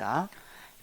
읽겠습니다.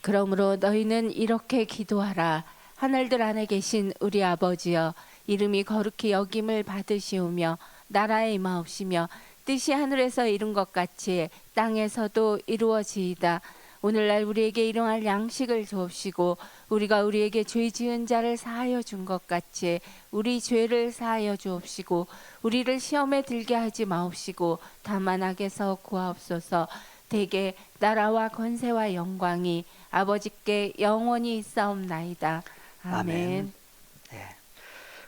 그러므로 너희는 이렇게 기도하라. 하늘들 안에 계신 우리 아버지여, 이름이 거룩히 여김을 받으시오며 나라의 임하옵시며 뜻이 하늘에서 이룬 것 같이 땅에서도 이루어지이다. 오늘날 우리에게 일용할 양식을 주옵시고 우리가 우리에게 죄 지은 자를 사하여 준 것 같이 우리 죄를 사하여 주옵시고 우리를 시험에 들게 하지 마옵시고 다만 악에서 구하옵소서. 대개 나라와 권세와 영광이 아버지께 영원히 있사옵나이다. 아멘. 아멘. 예.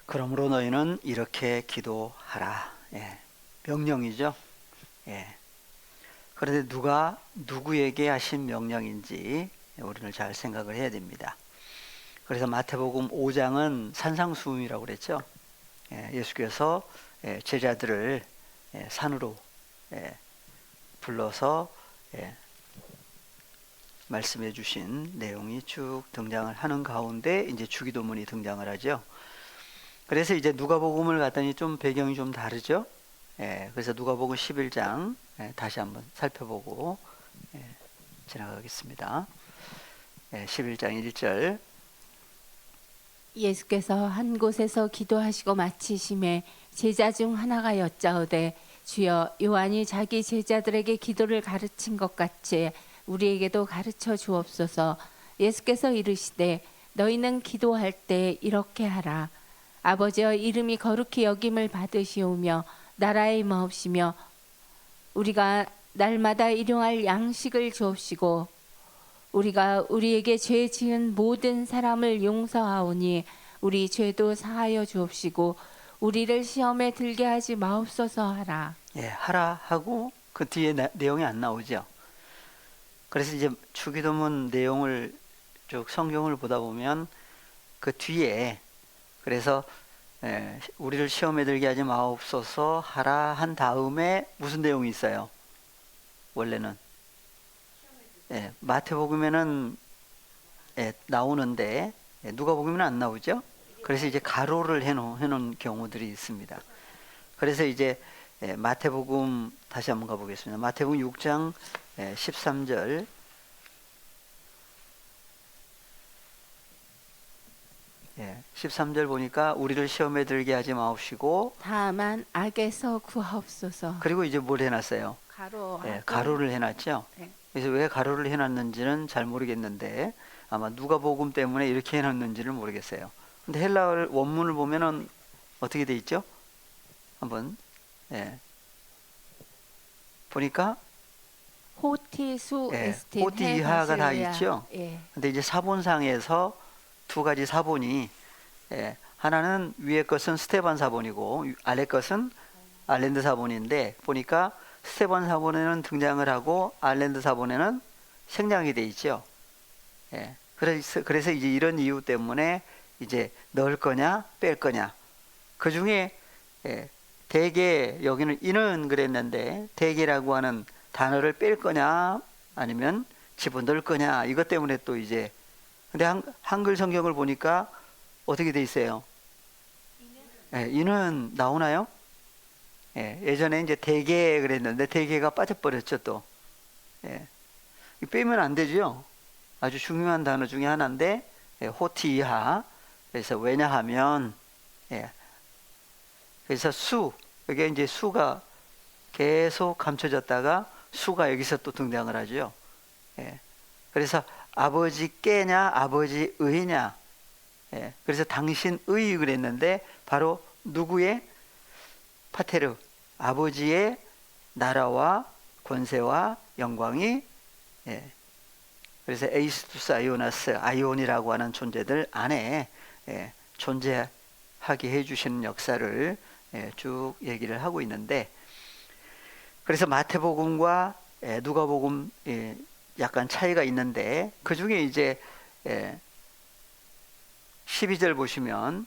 그러므로 너희는 이렇게 기도하라. 예. 명령이죠. 예. 그런데 누가 누구에게 하신 명령인지 우리는 잘 생각을 해야 됩니다. 그래서 마태복음 5장은 산상수훈이라고 그랬죠. 예. 예수께서 제자들을 산으로 불러서 말씀해 주신 내용이 쭉 등장을 하는 가운데 이제 주기도문이 등장을 하죠. 그래서 이제 누가복음을 갔더니 좀 배경이 좀 다르죠. 그래서 누가복음 11장 다시 한번 살펴보고 지나가겠습니다. 11장 1절. 예수께서 한 곳에서 기도하시고 마치심에 제자 중 하나가 여짜오되 주여, 요한이 자기 제자들에게 기도를 가르친 것 같이 우리에게도 가르쳐 주옵소서. 예수께서 이르시되 너희는 기도할 때 이렇게 하라. 아버지여, 이름이 거룩히 여김을 받으시오며 나라의 임하옵시며 우리가 날마다 일용할 양식을 주옵시고 우리가 우리에게 죄 지은 모든 사람을 용서하오니 우리 죄도 사하여 주옵시고 우리를 시험에 들게 하지 마옵소서 하라. 하라 하고 그 뒤에 내용이 안 나오죠. 그래서 이제 주기도문 내용을 쭉 성경을 보다 보면 그 뒤에 그래서 우리를 시험에 들게 하지 마옵소서 하라 한 다음에 무슨 내용이 있어요? 원래는 마태복음에는 나오는데 누가복음에는 안 나오죠. 그래서 이제 가로를 해놓은 경우들이 있습니다. 그래서 이제 마태복음 다시 한번 가보겠습니다. 마태복음 6장 13절. 13절 보니까 우리를 시험에 들게 하지 마옵시고 다만 악에서 구하옵소서. 그리고 이제 뭘 해놨어요? 가로를 해놨죠. 그래서 왜 가로를 해놨는지는 잘 모르겠는데 아마 누가복음 때문에 이렇게 해놨는지를 모르겠어요. 근데 헬라어 원문을 보면은 어떻게 돼 있죠? 한번 보니까 호티수 에스틴 호티 이하가 다 있죠. 예. 근데 이제 사본상에서 두 가지 사본이 하나는 위에 것은 스테반 사본이고 아래 것은 알렌드 사본인데 보니까 스테반 사본에는 등장을 하고 알렌드 사본에는 생략이 돼 있죠. 그래서 이제 이런 이유 때문에 이제 넣을 거냐 뺄 거냐 그 중에 대개 여기는 이는 그랬는데 대개라고 하는 단어를 뺄 거냐 아니면 집어넣을 거냐 이것 때문에 또 이제 근데 한글 성경을 보니까 어떻게 돼 있어요? 이는 나오나요? 예전에 이제 대개 그랬는데 대개가 빠져버렸죠 또. 빼면 안 되죠. 아주 중요한 단어 중에 하나인데 호티이하. 그래서 왜냐하면 그래서 수 여기 이제 수가 계속 감춰졌다가 수가 여기서 또 등장을 하죠. 그래서 아버지께냐 아버지의냐. 그래서 당신의 그랬는데 바로 누구의 파테르 아버지의 나라와 권세와 영광이 그래서 에이스투스 아이오나스 아이온이라고 하는 존재들 안에 존재하게 해주시는 역사를 쭉 얘기를 하고 있는데 그래서 마태복음과 누가복음 약간 차이가 있는데 그 중에 이제 12절 보시면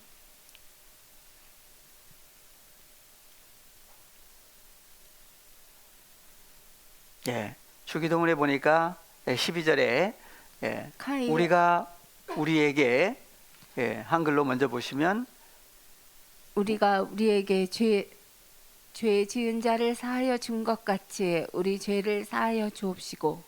주기도문에 보니까 12절에 우리가 우리에게 한글로 먼저 보시면 우리가 우리에게 죄 지은 자를 사하여 준 것 같이 우리 죄를 사하여 주옵시고.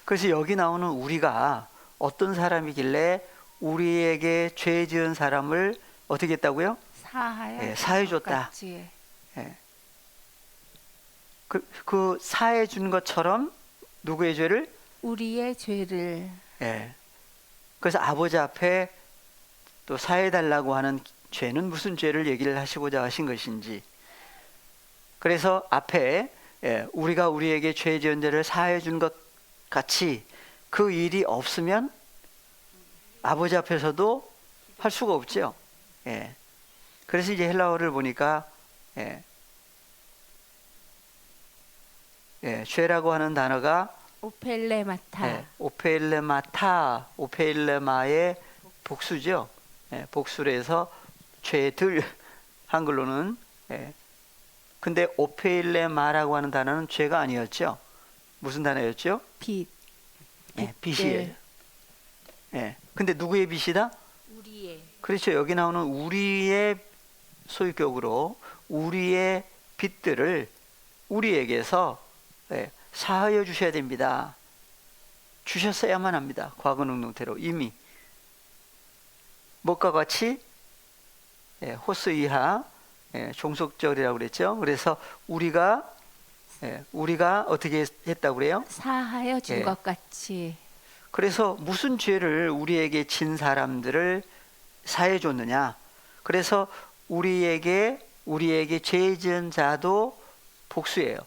그래서 여기 나오는 우리가 어떤 사람이길래 우리에게 죄 지은 사람을 어떻게 했다고요? 사하여 예, 사해 줬다. 같이. 예. 그 사해 준 것처럼 누구의 죄를? 우리의 죄를. 예. 그래서 아버지 앞에 또 사해 달라고 하는 죄는 무슨 죄를 얘기를 하시고자 하신 것인지. 그래서 앞에 우리가 우리에게 죄 지은 죄를 사해 준 것 같이 그 일이 없으면 아버지 앞에서도 할 수가 없죠. 예. 그래서 이제 헬라어를 보니까 죄라고 하는 단어가 오펠레마타. 오페일레마타, 오페일레마의 복수죠. 복수를 해서 죄들 한글로는. 근데 오페일레마라고 하는 단어는 죄가 아니었죠. 무슨 단어였죠? 빛. 빛이에요. 근데 누구의 빛이다? 우리의. 그렇죠. 여기 나오는 우리의 소유격으로 우리의 빚들을 우리에게서 사하여 주셔야 됩니다. 주셨어야만 합니다. 과거 능동태로 이미 뭐과 같이 호스 이하 종속절이라고 그랬죠. 그래서 우리가 어떻게 했다고 그래요? 사하여 준 예. 것 같이. 그래서 무슨 죄를 우리에게 진 사람들을 사해 줬느냐? 그래서 우리에게 죄 지은 자도 복수예요.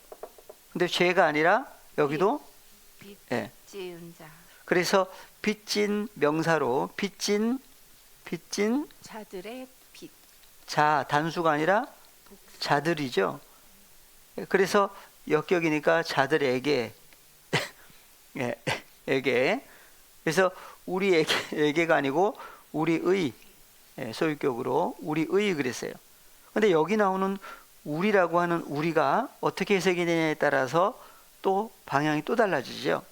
근데 죄가 아니라 여기도 빚 예. 지은 자. 그래서 빚진 명사로 빚진 자들의 빚. 자 단수가 아니라 자들이죠. 그래서 역격이니까 자들에게 에게. 그래서 우리에게가 아니고 우리의 소유격으로 우리의 그랬어요. 근데 여기 나오는 우리라고 하는 우리가 어떻게 해석이 되냐에 따라서 또 방향이 또 달라지죠.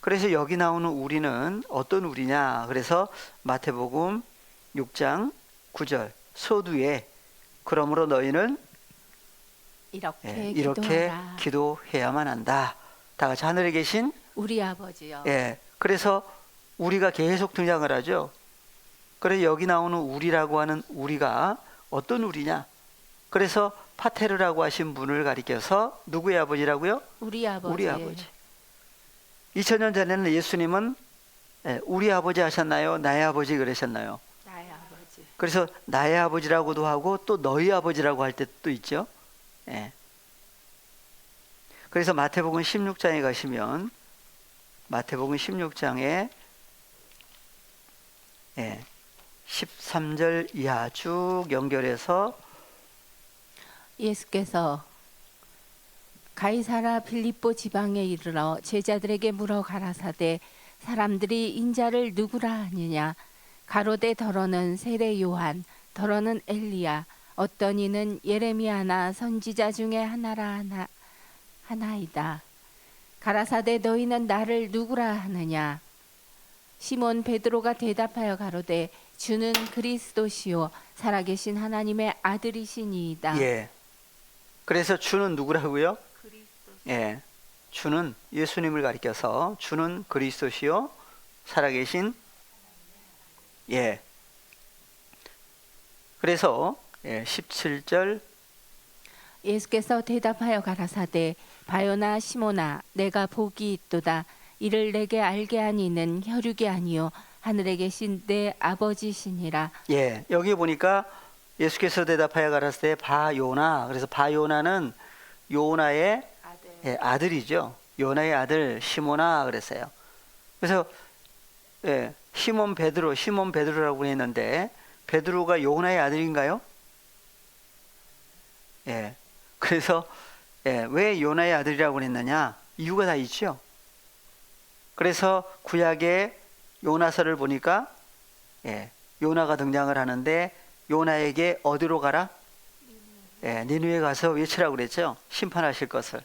그래서 여기 나오는 우리는 어떤 우리냐? 그래서 마태복음 6장 9절 서두에 그러므로 너희는 이렇게 이렇게 기도하라. 기도해야만 한다. 다 같이 하늘에 계신 우리 아버지요. 그래서 우리가 계속 등장을 하죠. 그래서 여기 나오는 우리라고 하는 우리가 어떤 우리냐? 그래서 파테르라고 하신 분을 가리켜서 누구의 아버지라고요? 우리 아버지. 우리 아버지. 2000년 전에는 예수님은 우리 아버지 하셨나요? 나의 아버지 그러셨나요? 나의 아버지. 그래서 나의 아버지라고도 하고 또 너희 아버지라고 할 때도 있죠. 그래서 마태복음 16장에 가시면 마태복음 16장에 13절 이하 쭉 연결해서 예수께서 가이사라 빌립보 지방에 이르러 제자들에게 물어 가라사대 사람들이 인자를 누구라 하느냐 가로되 더러는 세례 요한 더러는 엘리야 어떤 이는 예레미야나 선지자 중에 하나이다. 가라사대 너희는 나를 누구라 하느냐 시몬 베드로가 대답하여 가로되 주는 그리스도시요 살아계신 하나님의 아들이시니이다. 그래서 주는 누구라고요? 그리스도. 주는 예수님을 가리켜서 주는 그리스도시요 살아계신 그래서 17절 예수께서 대답하여 가라사대 바요나 시모나 내가 복이 있도다 이를 내게 알게 한 이는 혈육이 아니요 하늘에 계신 내 아버지시니라. 여기 보니까 예수께서 대답하여 가라사대 바요나 그래서 바요나는 요나의 아들이죠. 요나의 아들 시모나 그랬어요. 그래서 시몬 베드로라고 했는데 베드로가 요나의 아들인가요? 그래서 왜 요나의 아들이라고 했느냐? 이유가 다 있죠. 그래서 구약의 요나서를 보니까 요나가 등장을 하는데 요나에게 어디로 가라? 니느웨 가서 외치라고 그랬죠. 심판하실 것을.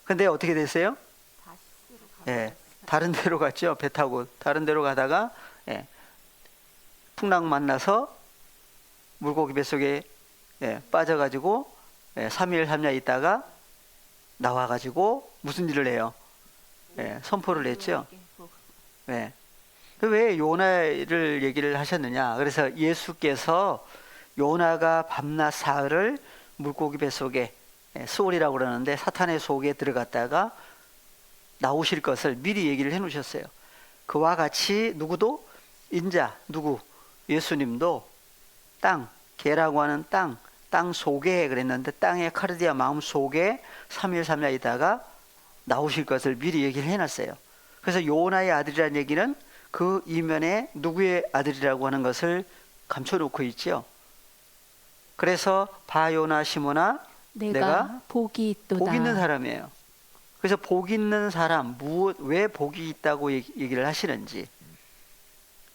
근데 어떻게 됐어요? 다른 데로 갔죠. 배 타고 다른 데로 가다가 풍랑 만나서 물고기 뱃속에 빠져가지고 3일 3야 있다가 나와가지고 무슨 일을 해요? 예, 선포를 했죠. 예. 왜 요나를 얘기를 하셨느냐? 그래서 예수께서 요나가 밤낮 사흘을 물고기 뱃속에 스올이라고 그러는데 사탄의 속에 들어갔다가 나오실 것을 미리 얘기를 해 놓으셨어요. 그와 같이 누구도 인자 누구 예수님도 땅 개라고 하는 땅 속에 그랬는데 땅의 카르디아 마음 속에 3일 3야 있다가 나오실 것을 미리 얘기를 해놨어요. 그래서 요나의 아들이라는 얘기는 그 이면에 누구의 아들이라고 하는 것을 감춰놓고 있죠. 그래서 바요나 시모나 내가 복이 있도다. 복 있는 사람이에요. 그래서 복 있는 사람 왜 복이 있다고 얘기를 하시는지.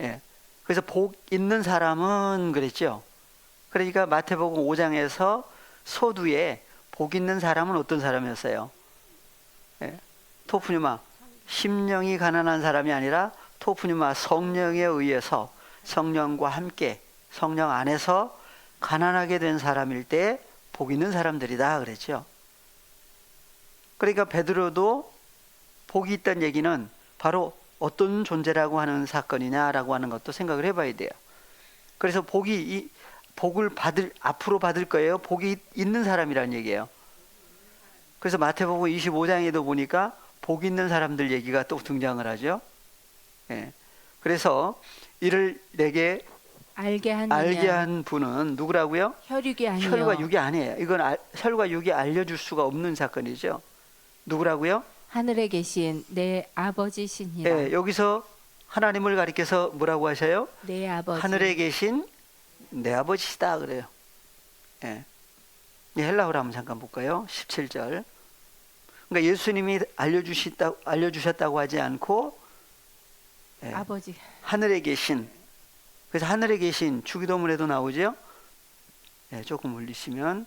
예. 그래서 복 있는 사람은 그랬죠. 그러니까 마태복음 5장에서 서두에 복 있는 사람은 어떤 사람이었어요? 예. 토프뉴마 심령이 가난한 사람이 아니라 토프뉴마 성령에 의해서 성령과 함께 성령 안에서 가난하게 된 사람일 때 복 있는 사람들이다 그랬죠. 그러니까 베드로도 복이 있다는 얘기는 바로 어떤 존재라고 하는 사건이냐라고 하는 것도 생각을 해봐야 돼요. 그래서 복을 앞으로 받을 거예요. 복이 있는 사람이라는 얘기예요. 그래서 마태복음 25장에도 보니까 복 있는 사람들 얘기가 또 등장을 하죠. 예. 그래서 이를 내게 알게 한 분은 누구라고요? 혈육이 아니요. 혈과 육이 아니에요. 이건 혈과 육이 알려줄 수가 없는 사건이죠. 누구라고요? 하늘에 계신 내 아버지시니라. 예, 여기서 하나님을 가리켜서 뭐라고 하셔요? 내 아버지. 하늘에 계신 내 아버지시다 그래요. 예. 헬라어로 한번 잠깐 볼까요? 17절. 그러니까 예수님이 알려주셨다고 하지 않고 예, 아버지. 하늘에 계신. 그래서 하늘에 계신 주기도문에도 나오죠. 예, 조금 올리시면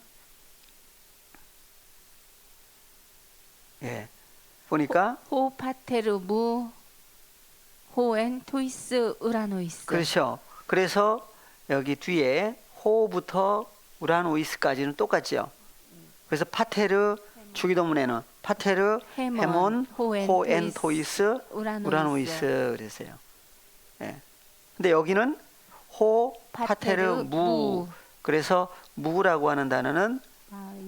예, 보니까 호 파테르 무 호엔 토이스 우라노이스. 그렇죠. 그래서 여기 뒤에 호부터 우라노이스까지는 똑같죠. 그래서 파테르 주기도문에는 파테르 헤몬 호엔 토이스 우라노이스 그랬어요. 예. 근데 여기는 호 파테르 무. 그래서 무라고 하는 단어는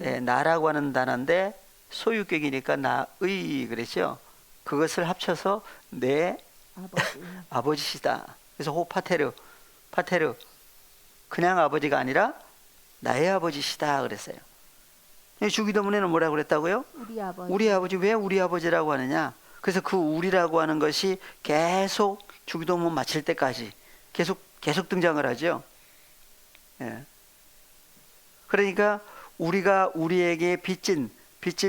예, 나라고 하는 단어인데 소유격이니까 나의 그랬죠. 그것을 합쳐서 내 아버지시다. 그래서 호 파테르 그냥 아버지가 아니라 나의 아버지시다 그랬어요. 주기도문에는 뭐라고 그랬다고요? 우리 아버지. 왜 우리 아버지라고 하느냐? 그래서 그 우리라고 하는 것이 계속 주기도문 마칠 때까지 계속 등장을 하죠. 예. 그러니까 우리가 우리에게 빚진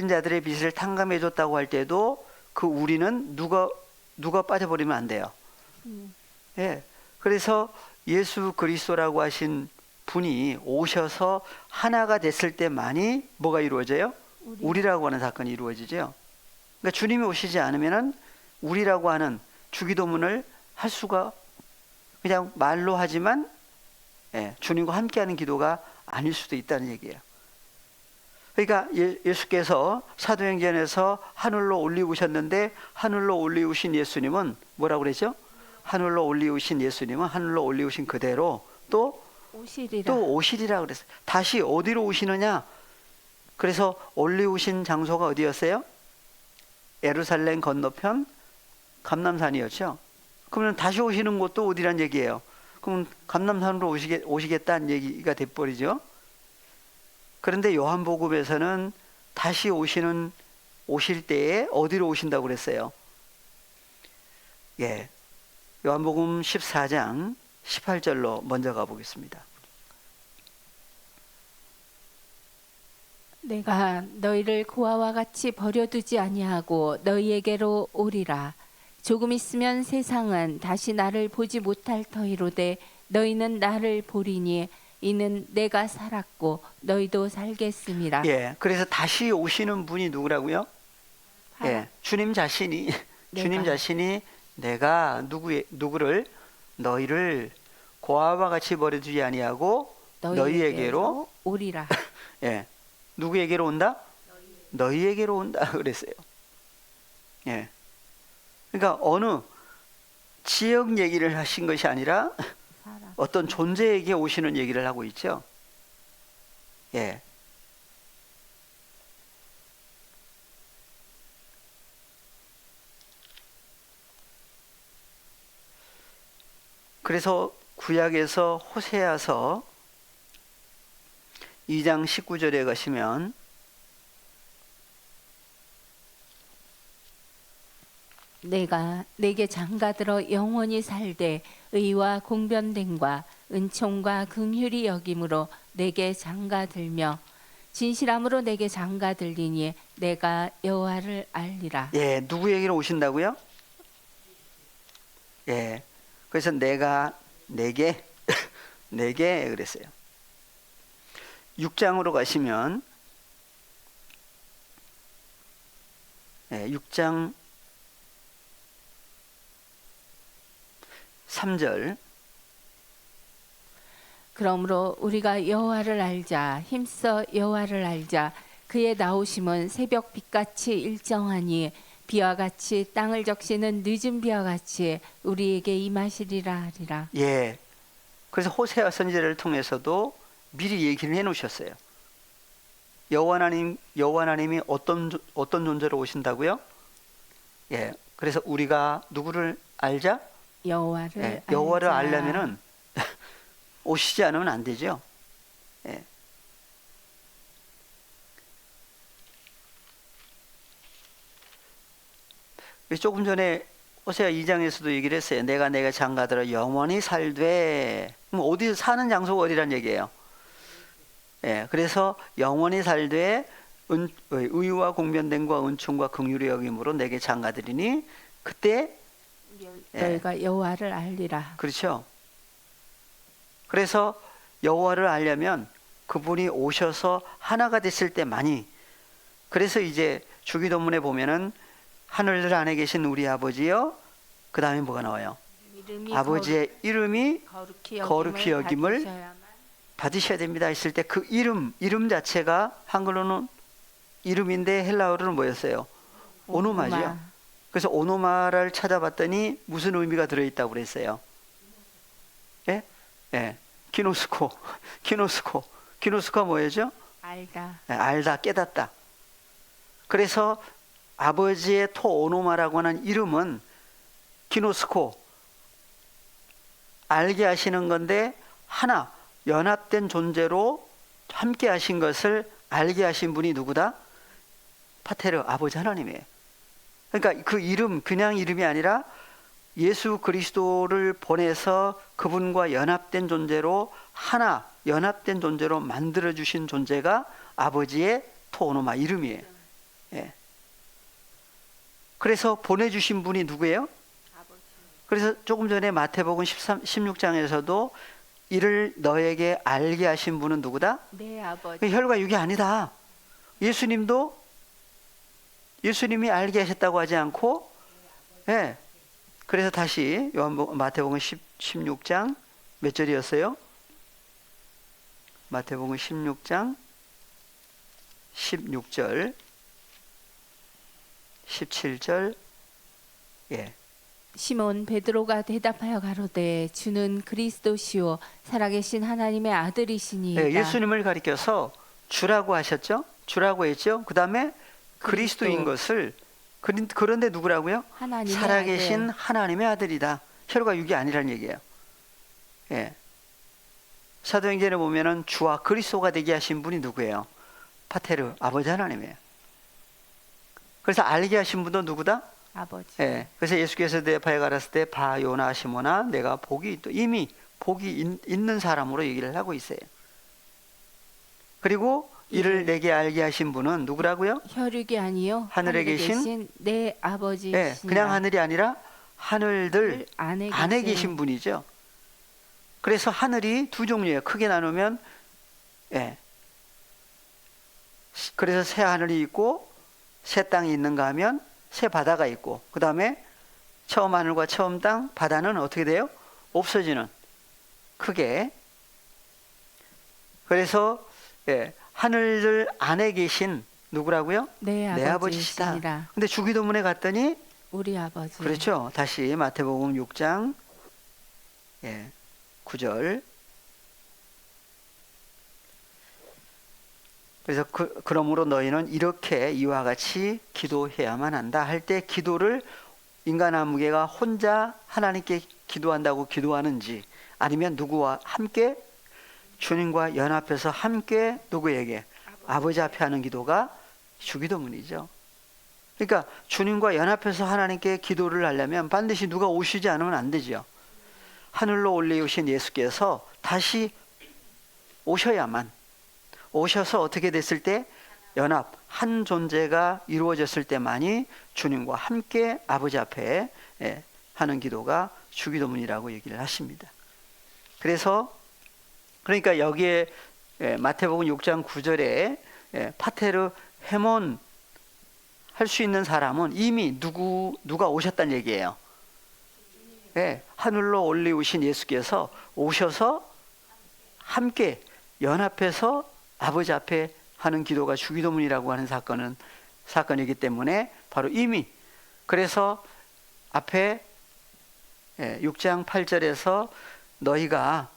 자들의 빚을 탕감해 줬다고 할 때도 그 우리는 누가 빠져버리면 안 돼요. 예. 그래서 예수 그리스도라고 하신 분이 오셔서 하나가 됐을 때만이 뭐가 이루어져요? 우리라고 하는 사건이 이루어지죠. 그러니까 주님이 오시지 않으면은 우리라고 하는 주기도문을 할 수가 그냥 말로 하지만 예, 주님과 함께하는 기도가 아닐 수도 있다는 얘기예요. 그러니까 예수께서 사도행전에서 하늘로 올리우셨는데 하늘로 올리우신 예수님은 뭐라고 그랬죠? 하늘로 올리우신 예수님은 하늘로 올리우신 그대로 또 오시리라 그랬어요. 다시 어디로 오시느냐? 그래서 올리우신 장소가 어디였어요? 예루살렘 건너편 감람산이었죠. 그러면 다시 오시는 곳도 어디란 얘기예요? 그럼 감람산으로 오시겠다는 얘기가 돼버리죠. 그런데 요한복음에서는 다시 오실 때에 어디로 오신다고 그랬어요? 예, 요한복음 14장 18절로 먼저 가보겠습니다. 내가 너희를 고아와 같이 버려두지 아니하고 너희에게로 오리라. 조금 있으면 세상은 다시 나를 보지 못할 터이로되 너희는 나를 보리니 이는 내가 살았고 너희도 살겠음이라. 예, 그래서 다시 오시는 분이 누구라고요? 예, 주님 자신이 내가 누구를 너희를 고아와 같이 버려두지 아니하고 너희에게로 오리라. 예, 누구에게로 온다? 너희에게로 온다 그랬어요. 예. 그러니까 어느 지역 얘기를 하신 것이 아니라 사람. 어떤 존재에게 오시는 얘기를 하고 있죠. 예. 그래서 구약에서 호세아서 2장 19절에 가시면 내가 내게 장가들어 영원히 살되 의와 공변됨과 은총과 긍휼이 여김으로 내게 장가들며 진실함으로 내게 장가들리니 내가 여호와를 알리라. 예, 누구 얘기로 오신다고요? 예. 그래서 내가 내게 내게 그랬어요. 6장으로 가시면 6장 3절 그러므로 우리가 여호와를 알자 힘써 여호와를 알자 그의 나오심은 새벽 빛같이 일정하니 비와 같이 땅을 적시는 늦은 비와 같이 우리에게 임하시리라 하리라. 예. 그래서 호세아 선지자를 통해서도 미리 얘기를 해 놓으셨어요. 여호와 하나님이 어떤 존재로 오신다고요? 예. 그래서 우리가 누구를 알자? 여호와를 예. 여호와를 알자. 알려면은 오시지 않으면 안 되죠. 예. 조금 전에 호세아 2장에서도 얘기를 했어요. 내가 장가들어 영원히 살되. 그럼 어디 사는 장소가 어디란 얘기예요? 예. 그래서 영원히 살되 의와 공변됨과 은총과 긍휼의 여김으로 내게 장가들이니 그때 너희가 여호와를 알리라. 그렇죠. 그래서 여호와를 알려면 그분이 오셔서 하나가 됐을 때만이. 그래서 이제 주기도문에 보면은 하늘들 안에 계신 우리 아버지여, 그 다음에 뭐가 나와요? 아버지의 이름이 거룩히 여김을 받으셔야 됩니다 했을 때 그 이름 자체가 한글로는 이름인데 헬라어로는 뭐였어요? 오노마죠. 그래서 오노마를 찾아봤더니 무슨 의미가 들어있다고 그랬어요? 예? 예. 키노스코가 뭐였죠? 알다. 예, 알다, 깨닫다. 그래서 아버지의 토오노마라고 하는 이름은 키노스코, 알게 하시는 건데 하나 연합된 존재로 함께 하신 것을 알게 하신 분이 누구다? 파테르, 아버지 하나님이에요. 그러니까 그 이름 그냥 이름이 아니라 예수 그리스도를 보내서 그분과 연합된 존재로 하나 연합된 존재로 만들어 주신 존재가 아버지의 토오노마 이름이에요. 예. 그래서 보내주신 분이 누구예요? 그래서 조금 전에 마태복음 16장에서도 이를 너에게 알게 하신 분은 누구다? 내 아버지. 혈과 육이 아니다. 예수님이 알게 하셨다고 하지 않고, 예. 그래서 다시 마태복음 16장 몇 절이었어요? 마태복음 16장 16절 17절. 예. 시몬 베드로가 대답하여 가로되 주는 그리스도시요 살아계신 하나님의 아들이시니이다. 예, 예수님을 가리켜서 주라고 하셨죠? 주라고 했죠? 그 다음에 그리스도인 것을 그런데 누구라고요? 하나님의 살아계신 아들. 하나님의 아들이다. 혈과 육이 아니라는 얘기예요. 예. 사도행전에 보면은 주와 그리스도가 되게 하신 분이 누구예요? 파테르, 아버지 하나님이에요. 그래서 알게 하신 분도 누구다? 아버지. 예. 그래서 예수께서 대파에 가랐을 때 바 요나 시모나 내가 복이 또 이미 복이 있는 사람으로 얘기를 하고 있어요. 그리고 이를 내게 알게 하신 분은 누구라고요? 혈육이 아니요 하늘에 계신 내 아버지시니라. 예, 그냥 하늘이 아니라 하늘들 안에 계신 분이죠. 그래서 하늘이 두 종류예요. 크게 나누면 예. 그래서 새 하늘이 있고 새 땅이 있는가 하면 새 바다가 있고, 그 다음에 처음 하늘과 처음 땅, 바다는 어떻게 돼요? 없어지는, 크게. 그래서 예, 하늘들 안에 계신 누구라고요? 내 아버지시다. 아버지시니라. 근데 주기도문에 갔더니 우리 아버지. 그렇죠. 다시 마태복음 6장 9절. 그래서 그러므로 너희는 이렇게 이와 같이 기도해야만 한다 할 때 기도를 인간 아무개가 혼자 하나님께 기도한다고 기도하는지 아니면 누구와 함께 주님과 연합해서 함께 누구에게 아버지 앞에 하는 기도가 주기도문이죠. 그러니까 주님과 연합해서 하나님께 기도를 하려면 반드시 누가 오시지 않으면 안 되죠. 하늘로 올리우신 예수께서 다시 오셔야만, 오셔서 어떻게 됐을 때 연합, 한 존재가 이루어졌을 때만이 주님과 함께 아버지 앞에 하는 기도가 주기도문이라고 얘기를 하십니다. 그래서 그러니까 여기에 마태복음 6장 9절에 파테르 헤몬 할 수 있는 사람은 이미 누가 오셨다는 얘기예요. 하늘로 올리우신 예수께서 오셔서 함께 연합해서 아버지 앞에 하는 기도가 주기도문이라고 하는 사건이기 때문에 바로 이미 그래서 앞에 6장 8절에서 너희가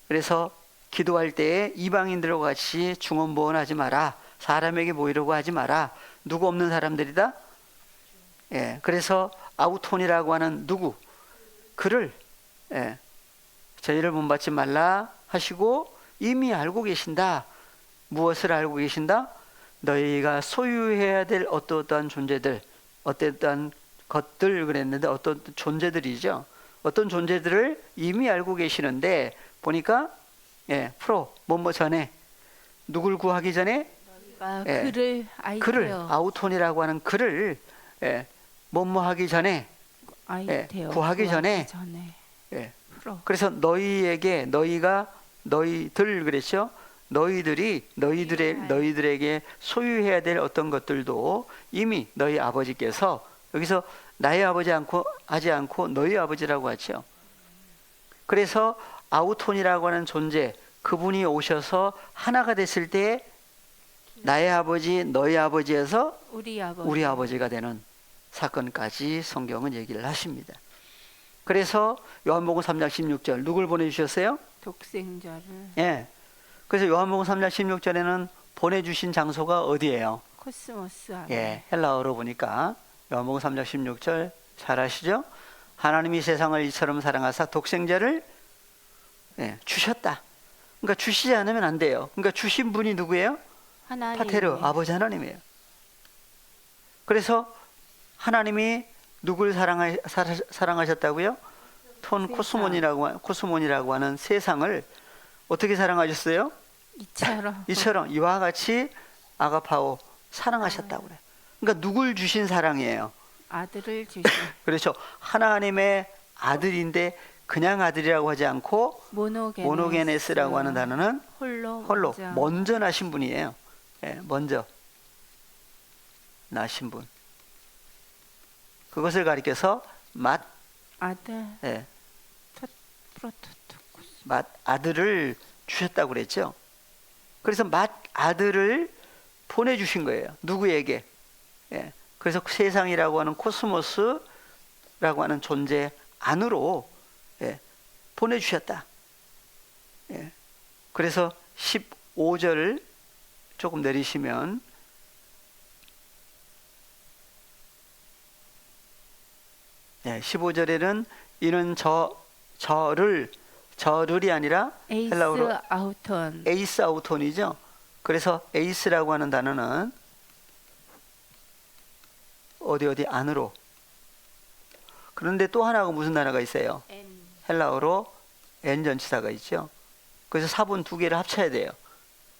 그래서 기도할 때에 이방인들과 같이 중언부언하지 마라. 사람에게 보이려고 하지 마라. 누구 없는 사람들이다. 그래서 아우톤이라고 하는 누구 그를 저희를 본받지 말라 하시고 이미 알고 계신다. 무엇을 알고 계신다? 너희가 소유해야 될 어떠한 존재들, 어떠한 것들 그랬는데 어떤 존재들이죠. 어떤 존재들을 이미 알고 계시는데 보니까 뭐뭐 전에 누굴 구하기 전에 그를 아우톤이라고 하는 그를 뭐뭐 하기 전에 구하기 전에 그래서 너희들 그랬죠. 너희들에게 소유해야 될 어떤 것들도 이미 너희 아버지께서 여기서 나의 아버지 하지 않고 너희 아버지라고 하죠. 그래서 아우톤이라고 하는 존재 그분이 오셔서 하나가 됐을 때 나의 아버지 너희 아버지에서 우리 아버지가 되는 사건까지 성경은 얘기를 하십니다. 그래서 요한복음 3장 16절 누굴 보내주셨어요? 독생자를. 그래서 요한복음 3장 16절에는 보내주신 장소가 어디예요? 코스모스 안에. 헬라어로 보니까 요한복음 3장 16절 잘 아시죠? 하나님이 세상을 이처럼 사랑하사 독생자를 주셨다. 그러니까 주시지 않으면 안 돼요. 그러니까 주신 분이 누구예요? 하나님. 파테르 아버지 하나님이에요. 그래서 하나님이 누굴 사랑하셨다고요? 코스몬이라고 하는 세상을 어떻게 사랑하셨어요? 이처럼 이와 같이 아가파오 사랑하셨다고 그래요. 그러니까 누굴 주신 사랑이에요? 아들을 주신. 그렇죠. 하나님의 아들인데 그냥 아들이라고 하지 않고 모노게네스라고 하는 단어는 홀로 먼저 나신 분이에요. 먼저 나신 분. 그것을 가리켜서 아들을 주셨다고 그랬죠. 그래서 아들을 보내주신 거예요. 누구에게? 그래서 세상이라고 하는 코스모스라고 하는 존재 안으로 보내주셨다. 그래서 15절을 조금 내리시면 네, 15절에는 이는 저를이 아니라 헬라어로 에이스 아우톤이죠. 그래서 에이스라고 하는 단어는 어디 안으로. 그런데 또 하나가 무슨 단어가 있어요? 헬라어로 N 전치사가 있죠. 그래서 사본 두 개를 합쳐야 돼요.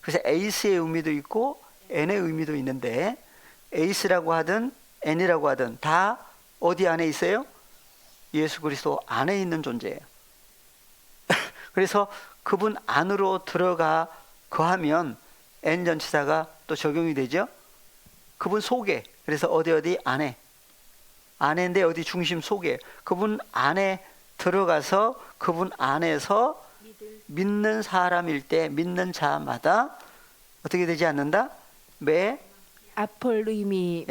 그래서 에이스의 의미도 있고 N의 의미도 있는데 에이스라고 하든 N이라고 하든 다 어디 안에 있어요? 예수 그리스도 안에 있는 존재예요. 그래서 그분 안으로 들어가 거하면 N 전치사가 또 적용이 되죠. 그분 속에. 그래서 어디 안에인데 어디 중심 속에. 그분 안에 들어가서 그분 안에서 믿는 사람일 때 믿는 자마다 어떻게 되지 않는다? 아폴림이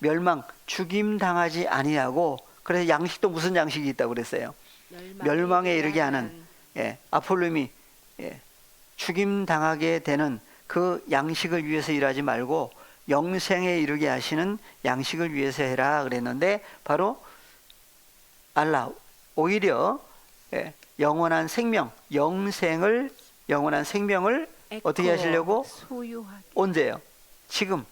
멸망, 죽임 당하지 아니하고, 그래서 양식도 무슨 양식이 있다고 그랬어요? 멸망에 이르게 하는, 아폴림이 죽임 당하게 되는 그 양식을 위해서 일하지 말고 영생에 이르게 하시는 양식을 위해서 해라 그랬는데, 바로 알라, 오히려 영원한 생명, 영원한 생명을 어떻게 하시려고? 소유하게. 언제요? 지금.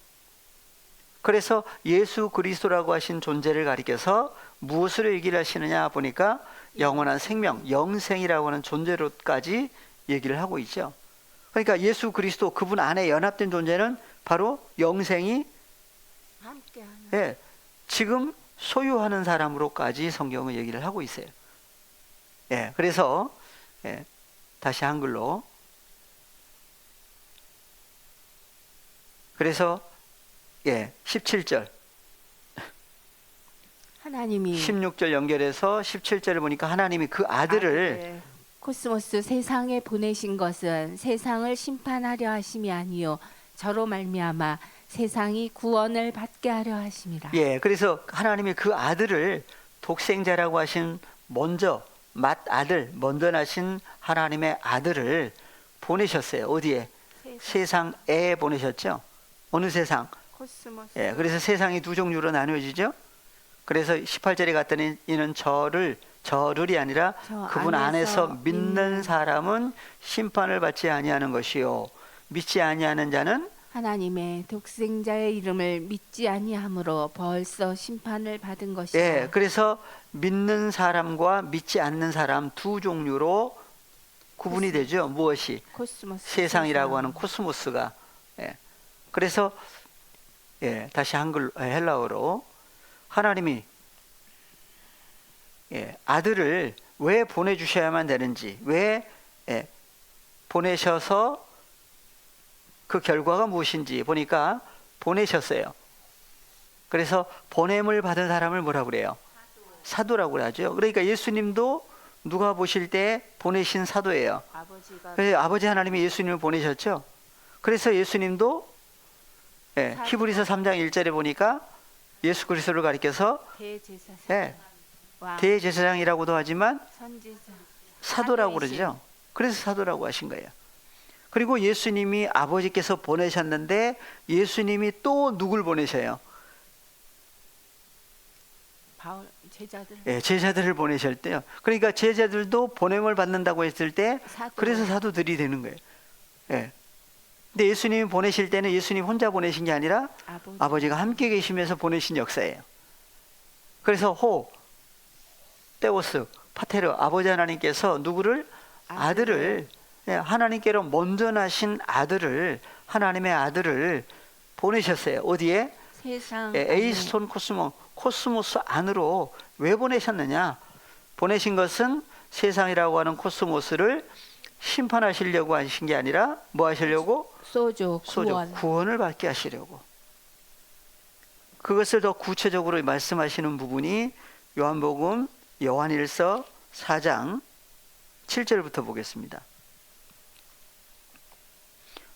그래서 예수 그리스도라고 하신 존재를 가리켜서 무엇으로 얘기를 하시느냐 보니까 영원한 생명, 영생이라고 하는 존재로까지 얘기를 하고 있죠. 그러니까 예수 그리스도, 그분 안에 연합된 존재는 바로 영생이 함께하는. 지금 소유하는 사람으로까지 성경은 얘기를 하고 있어요. 그래서 다시 한글로, 그래서 17절, 하나님이 16절 연결해서 17절을 보니까 하나님이 그 아들을 코스모스 세상에 보내신 것은 세상을 심판하려 하심이 아니요 저로 말미암아 세상이 구원을 받게 하려 하심이라. 그래서 하나님이 그 아들을 독생자라고 하신 먼저 나신 하나님의 아들을 보내셨어요. 어디에? 세상에 보내셨죠. 어느 세상? 코스모스. 그래서 세상이 두 종류로 나누어지죠. 그래서 18절에 갔더니 이는 저를이 아니라 그분 안에서 믿는 사람은 심판을 받지 아니하는 것이요 믿지 아니하는 자는 하나님의 독생자의 이름을 믿지 아니함으로 벌써 심판을 받은 것이다. 그래서 믿는 사람과 믿지 않는 사람 두 종류로 구분이 되죠. 무엇이? 코스모스. 세상이라고 하는 코스모스가. 그래서 다시 한글 헬라어로 하나님이 아들을 왜 보내주셔야만 되는지, 왜 보내셔서 그 결과가 무엇인지 보니까 보내셨어요. 그래서 보냄을 받은 사람을 뭐라고 그래요? 사도라고 하죠. 그러니까 예수님도 누가 보실 때 보내신 사도예요. 그래서 아버지 하나님이 예수님을 보내셨죠. 그래서 예수님도 히브리서 3장 1절에 보니까 예수 그리스도를 가리켜서 대제사장이라고도 하지만 사도라고 그러죠. 그래서 사도라고 하신 거예요. 그리고 예수님이 아버지께서 보내셨는데 예수님이 또 누굴 보내셔요? 제자들을 보내실 때요. 그러니까 제자들도 보냄을 받는다고 했을 때 그래서 사도들이 되는 거예요. 근데 예수님이 보내실 때는 예수님 혼자 보내신 게 아니라 아버지가 함께 계시면서 보내신 역사예요. 그래서 테오스, 파테르, 아버지 하나님께서 누구를? 아들을, 하나님께로 먼저 나신 아들을, 하나님의 아들을 보내셨어요. 어디에? 세상 에이스톤 코스모스 안으로. 왜 보내셨느냐? 보내신 것은 세상이라고 하는 코스모스를 심판하시려고 하신 게 아니라 뭐 하시려고? 구원을 받게 하시려고. 그것을 더 구체적으로 말씀하시는 부분이 요한복음 요한일서 4장 7절부터 보겠습니다.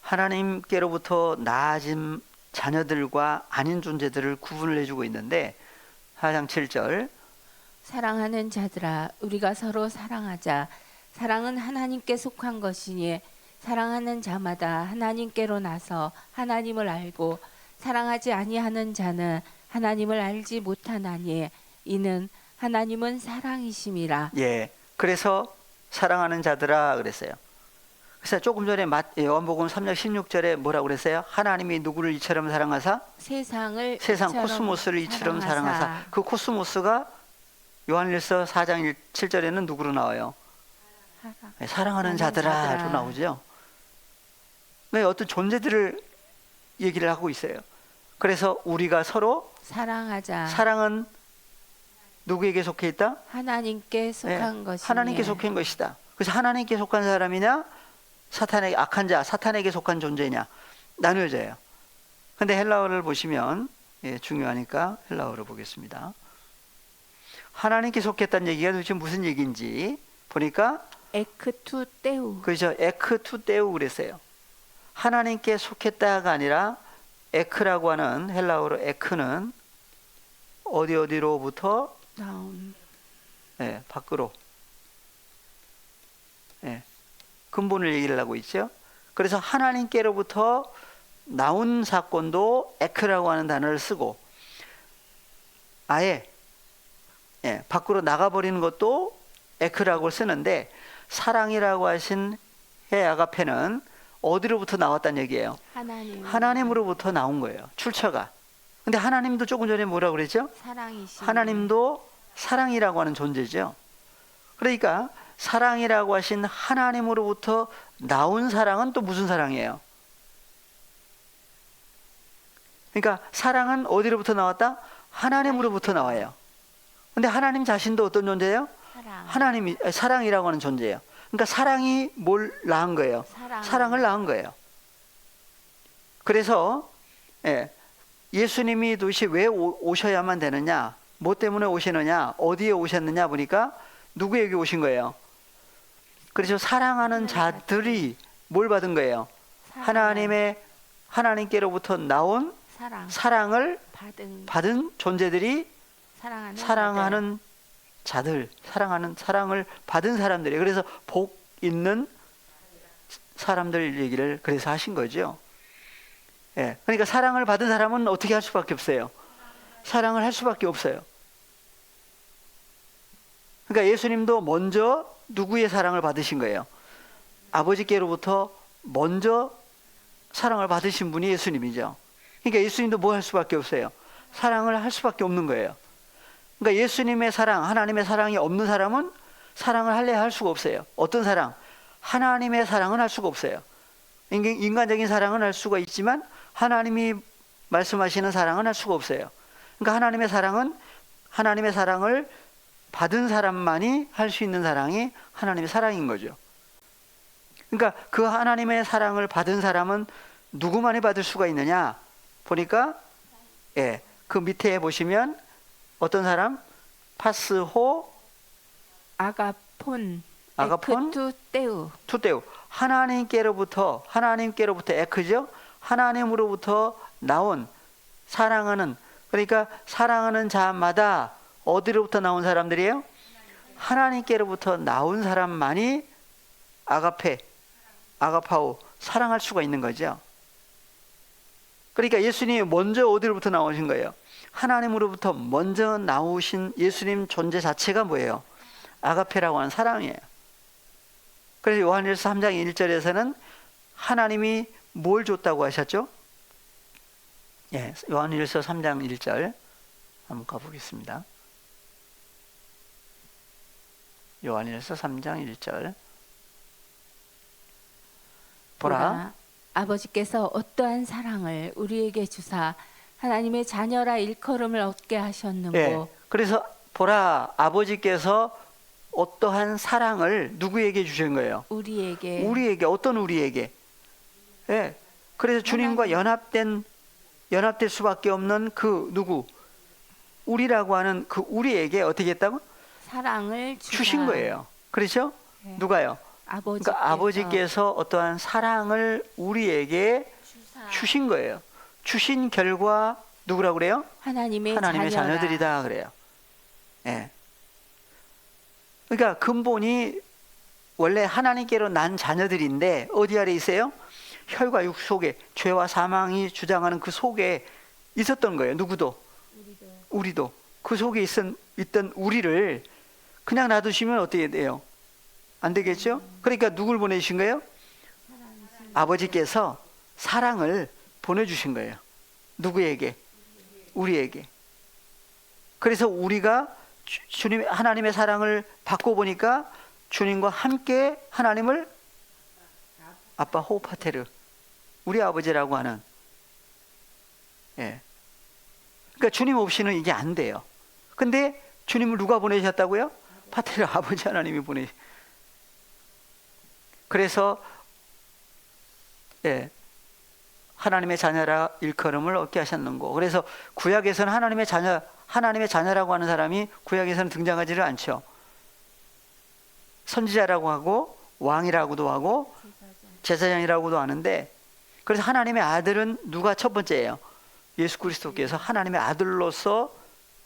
하나님께로부터 나아진 자녀들과 아닌 존재들을 구분을 해주고 있는데 4장 7절, 사랑하는 자들아 우리가 서로 사랑하자. 사랑은 하나님께 속한 것이니 사랑하는 자마다 하나님께로 나서 하나님을 알고 사랑하지 아니하는 자는 하나님을 알지 못하나니 이는 하나님은 사랑이심이라. 그래서 사랑하는 자들아 그랬어요. 그래서 조금 전에 요한복음 3장 16절에 뭐라고 그랬어요? 하나님이 누구를 이처럼 사랑하사? 세상 코스모스를 이처럼 사랑하사. 그 코스모스가 요한일서 4장 7절에는 누구로 나와요? 사랑하는 자들아로 나오죠. 어떤 존재들을 얘기를 하고 있어요. 그래서 우리가 서로 사랑하자. 사랑은 누구에게 속해 있다? 하나님께 속한 것이니. 하나님께 속한 것이다. 그래서 하나님께 속한 사람이냐, 사탄에게 악한 자, 사탄에게 속한 존재냐 나누어져요. 근데 헬라어를 보시면 중요하니까 헬라어를 보겠습니다. 하나님께 속했다는 얘기가 도대체 무슨 얘기인지 보니까 에크투 떼우. 그렇죠. 에크투 떼우 그랬어요. 하나님께 속했다가 아니라 에크라고 하는 헬라어로 에크는 어디로부터 나온 예, 밖으로 예, 근본을 얘기를 하고 있죠. 그래서 하나님께로부터 나온 사건도 에크라고 하는 단어를 쓰고 아예 밖으로 나가버리는 것도 에크라고 쓰는데 사랑이라고 하신 아가페는 어디로부터 나왔다는 얘기예요. 하나님으로부터 나온 거예요. 출처가. 근데 하나님도 조금 전에 뭐라고 그랬죠? 사랑이시. 하나님도 사랑이라고 하는 존재죠. 그러니까 사랑이라고 하신 하나님으로부터 나온 사랑은 또 무슨 사랑이에요? 그러니까 사랑은 어디로부터 나왔다? 하나님으로부터 나와요. 근데 하나님 자신도 어떤 존재예요? 하나님이 사랑이라고 하는 존재예요. 그러니까 사랑이 뭘 낳은 거예요? 사랑을 낳은 거예요. 그래서 예수님이 도대체 왜 오셔야만 되느냐? 뭐 때문에 오시느냐? 어디에 오셨느냐 보니까 누구에게 오신 거예요? 그래서 사랑하는 자들이 뭘 받은 거예요? 하나님께로부터 나온 사랑을 받은 존재들이 사랑하는 자들, 사랑을 받은 사람들이에요. 그래서 복 있는 사람들 얘기를 그래서 하신 거죠. 그러니까 사랑을 받은 사람은 어떻게 할 수밖에 없어요? 사랑을 할 수밖에 없어요. 그러니까 예수님도 먼저 누구의 사랑을 받으신 거예요? 아버지께로부터 먼저 사랑을 받으신 분이 예수님이죠. 그러니까 예수님도 뭐 할 수밖에 없어요? 사랑을 할 수밖에 없는 거예요. 그러니까 예수님의 사랑, 하나님의 사랑이 없는 사람은 사랑을 할래야 할 수가 없어요. 어떤 사랑? 하나님의 사랑은 할 수가 없어요. 인간적인 사랑은 할 수가 있지만 하나님이 말씀하시는 사랑은 할 수가 없어요. 그러니까 하나님의 사랑을 받은 사람만이 할 수 있는 사랑이 하나님의 사랑인 거죠. 그러니까 그 하나님의 사랑을 받은 사람은 누구만이 받을 수가 있느냐 보니까 그 밑에 보시면 어떤 사람? 파스호 아가폰 투떼우 하나님께로부터 에크죠. 하나님으로부터 나온 사랑하는, 그러니까 사랑하는 자마다 어디로부터 나온 사람들이에요? 하나님께로부터 나온 사람만이 아가파오 사랑할 수가 있는 거죠. 그러니까 예수님이 먼저 어디로부터 나오신 거예요? 하나님으로부터 먼저 나오신 예수님 존재 자체가 뭐예요? 아가페라고 하는 사랑이에요. 그래서 요한일서 3장 1절에서는 하나님이 뭘 줬다고 하셨죠? 요한일서 3장 1절 한번 가보겠습니다. 요한일서 3장 1절 보라 아버지께서 어떠한 사랑을 우리에게 주사 하나님의 자녀라 일컬음을 얻게 하셨는고. 그래서 보라 아버지께서 어떠한 사랑을 누구에게 주신 거예요? 우리에게 어떤 우리에게? 그래서 주님과 연합될 수밖에 없는 그 누구? 우리라고 하는 그 우리에게 어떻게 했다고? 사랑을 주신 거예요. 그렇죠? 누가요? 그러니까 아버지께서 어떠한 사랑을 우리에게 주신 거예요. 주신 결과 누구라고 그래요? 하나님의 자녀들이다 그래요. 그러니까 근본이 원래 하나님께로 난 자녀들인데 어디 아래 있어요? 혈과 육 속에 죄와 사망이 주장하는 그 속에 있었던 거예요. 누구도? 우리도. 그 속에 있던 우리를 그냥 놔두시면 어떻게 돼요? 안 되겠죠? 그러니까 누굴 보내주신 거예요? 아버지께서 사랑을 보내주신 거예요. 누구에게? 우리에게. 그래서 우리가 하나님의 사랑을 받고 보니까 주님과 함께 하나님을 아빠 호파테르 우리 아버지라고 하는 그러니까 주님 없이는 이게 안 돼요. 근데 주님을 누가 보내셨다고요? 파테르 아버지 하나님이 그래서 하나님의 자녀라 일컬음을 얻게 하셨는고. 그래서 구약에서는 하나님의 자녀라고 하는 사람이 구약에서는 등장하지를 않죠. 선지자라고 하고 왕이라고도 하고 제사장이라고도 하는데, 그래서 하나님의 아들은 누가 첫 번째예요? 예수 그리스도께서 하나님의 아들로서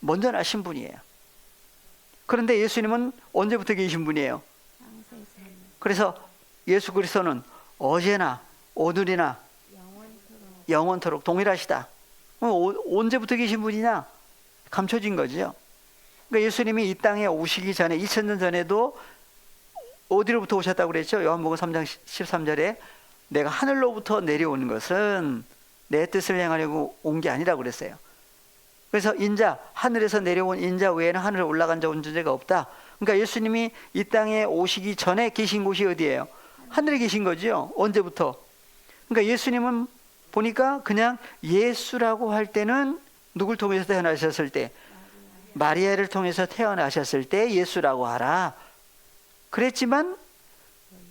먼저 나신 분이에요. 그런데 예수님은 언제부터 계신 분이에요? 그래서 예수 그리스도는 어제나 오늘이나 영원토록 동일하시다. 언제부터 계신 분이냐? 감춰진 거죠. 그러니까 예수님이 이 땅에 오시기 전에 2000년 전에도 어디로부터 오셨다고 그랬죠? 요한복음 3장 13절에 내가 하늘로부터 내려오는 것은 내 뜻을 행하려고 온 게 아니라고 그랬어요. 그래서 인자, 하늘에서 내려온 인자 외에는 하늘에 올라간 자 온 존재가 없다. 그러니까 예수님이 이 땅에 오시기 전에 계신 곳이 어디예요? 하늘에 계신 거죠. 언제부터? 그러니까 예수님은 보니까 그냥 예수라고 할 때는 누굴 통해서 태어나셨을 때? 마리아를 통해서 태어나셨을 때 예수라고 하라. 그랬지만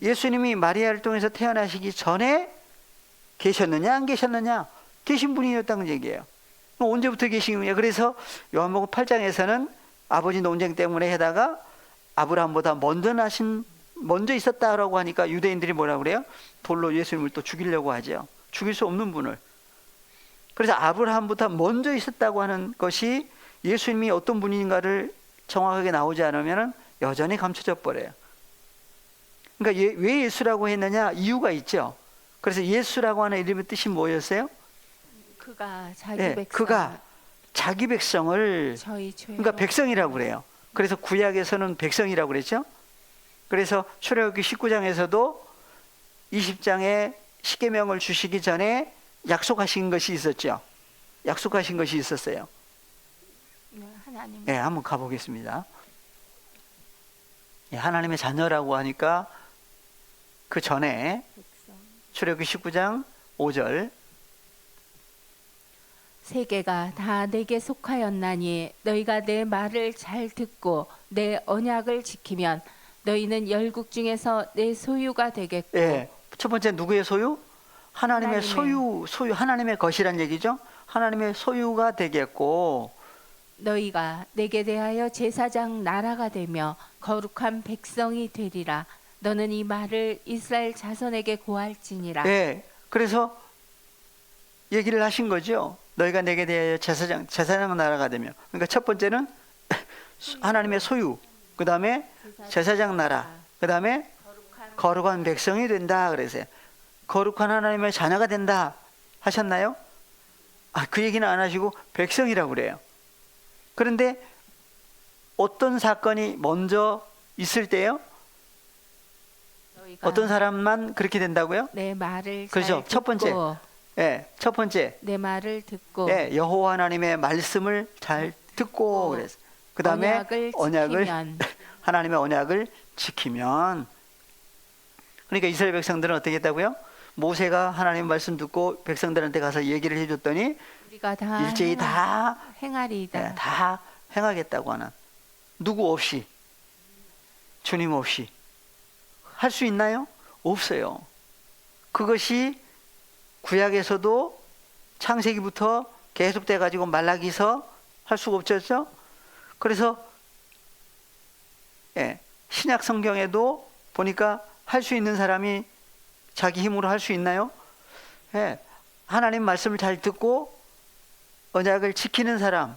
예수님이 마리아를 통해서 태어나시기 전에 계셨느냐 안 계셨느냐? 계신 분이었다는 얘기예요. 언제부터 계신 분이야? 그래서 요한복음 8장에서는 아버지 논쟁 때문에 해다가 아브라함보다 먼저 있었다라고 하니까 유대인들이 뭐라고 그래요? 돌로 예수님을 또 죽이려고 하죠. 죽일 수 없는 분을. 그래서 아브라함보다 먼저 있었다고 하는 것이 예수님이 어떤 분인가를 정확하게 나오지 않으면 여전히 감춰져 버려요. 그러니까 왜 예수라고 했느냐? 이유가 있죠. 그래서 예수라고 하는 이름의 뜻이 뭐였어요? 그가 자기 네, 백성, 그가 자기 백성을, 저희 죄, 그러니까 백성이라고 그래요. 그래서 구약에서는 백성이라고 그랬죠. 그래서 출애굽기 19장에서도 20장에 십계명을 주시기 전에 약속하신 것이 있었죠. 약속하신 것이 있었어요. 하나님, 네, 한번 가보겠습니다. 하나님의 자녀라고 하니까 그 전에 백성. 출애굽기 19장 5절 세계가 다 내게 속하였나니 너희가 내 말을 잘 듣고 내 언약을 지키면 너희는 열국 중에서 내 소유가 되겠고. 예, 첫 번째 누구의 소유? 하나님의 하나님의. 소유 하나님의 것이란 얘기죠. 하나님의 소유가 되겠고 너희가 내게 대하여 제사장 나라가 되며 거룩한 백성이 되리라. 너는 이 말을 이스라엘 자손에게 고할지니라. 예, 그래서 얘기를 하신 거죠. 너희가 내게 대하여 제사장 나라가 되며. 그러니까 첫 번째는 하나님의 소유, 그 다음에 제사장 나라, 그 다음에 거룩한 백성이 된다 그래서요. 거룩한 하나님의 자녀가 된다 하셨나요? 그 얘기는 안 하시고 백성이라고 그래요. 그런데 어떤 사건이 먼저 있을 때요? 어떤 사람만 그렇게 된다고요? 내 말을 그렇죠. 잘 첫 번째. 듣고 예, 첫 번째. 내 말을 듣고 예, 여호와 하나님의 말씀을 잘 듣고 그래서 그 다음에 언약을 지키면. 하나님의 언약을 지키면. 그러니까 이스라엘 백성들은 어떻게 했다고요? 모세가 하나님 말씀 듣고 백성들한테 가서 얘기를 해줬더니 우리가 다 일제히 다 행하리이다. 예, 다 행하겠다고 하는, 누구 없이, 주님 없이 할 수 있나요? 없어요. 그것이 구약에서도 창세기부터 계속돼 가지고 말라기서 할 수가 없었죠. 그래서 신약 성경에도 보니까 할 수 있는 사람이 자기 힘으로 할 수 있나요? 하나님 말씀을 잘 듣고 언약을 지키는 사람.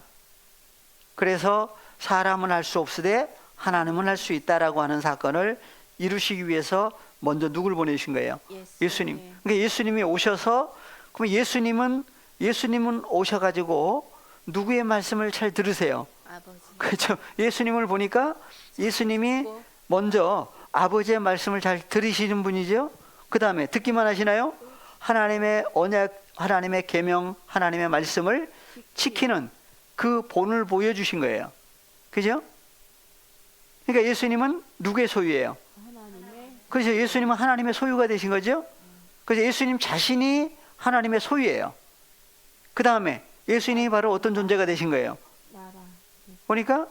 그래서 사람은 할 수 없으되 하나님은 할 수 있다라고 하는 사건을 이루시기 위해서 먼저 누굴 보내신 거예요? 예수님. 그러니까 예수님이 오셔서, 그럼 예수님은 오셔가지고 누구의 말씀을 잘 들으세요? 아버지. 그렇죠. 예수님을 보니까 예수님이 먼저 아버지의 말씀을 잘 들으시는 분이죠. 그 다음에 듣기만 하시나요? 하나님의 언약, 하나님의 계명, 하나님의 말씀을 지키는 그 본을 보여주신 거예요. 그죠? 그러니까 예수님은 누구의 소유예요? 그래서 예수님은 하나님의 소유가 되신 거죠. 그래서 예수님 자신이 하나님의 소유예요. 그 다음에 예수님이 바로 어떤 존재가 되신 거예요? 나라. 보니까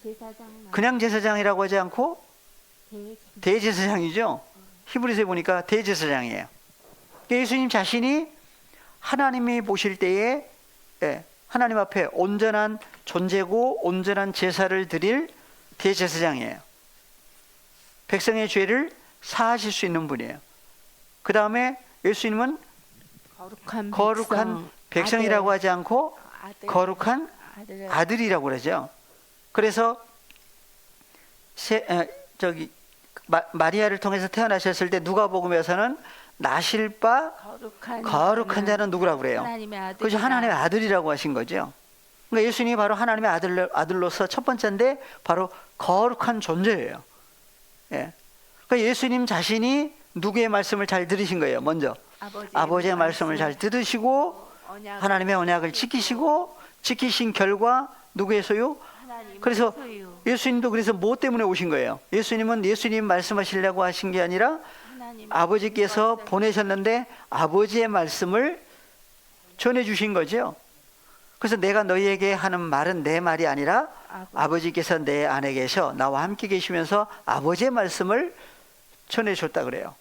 제사장 나라. 그냥 제사장이라고 하지 않고 대제사장이죠. 히브리서에 보니까 대제사장이에요. 예수님 자신이 하나님이 보실 때에 하나님 앞에 온전한 존재고 온전한 제사를 드릴 대제사장이에요. 백성의 죄를 사하실 수 있는 분이에요. 그 다음에 예수님은 거룩한 백성이라고 하지 않고 아들. 거룩한 아들이라고 그러죠. 그래서 마리아를 통해서 태어나셨을 때 누가복음에서는 나실 바 거룩한 자는 누구라고 그래요? 하나님의 아들. 그죠? 하나님의 아들이라고 하신 거죠. 그러니까 예수님이 바로 하나님의 아들로서 첫 번째인데 바로 거룩한 존재예요. 예. 그러니까 예수님 자신이 누구의 말씀을 잘 들으신 거예요? 먼저 아버지의 말씀을 잘 들으시고 하나님의 언약을 지키신 결과 누구의 소유? 그래서 예수님도 그래서 뭐 때문에 오신 거예요? 예수님은 예수님 말씀하시려고 하신 게 아니라 아버지께서 보내셨는데 아버지의 말씀을 전해주신 거죠. 그래서 내가 너희에게 하는 말은 내 말이 아니라 아버지께서 내 안에 계셔 나와 함께 계시면서 아버지의 말씀을 전해줬다 그래요.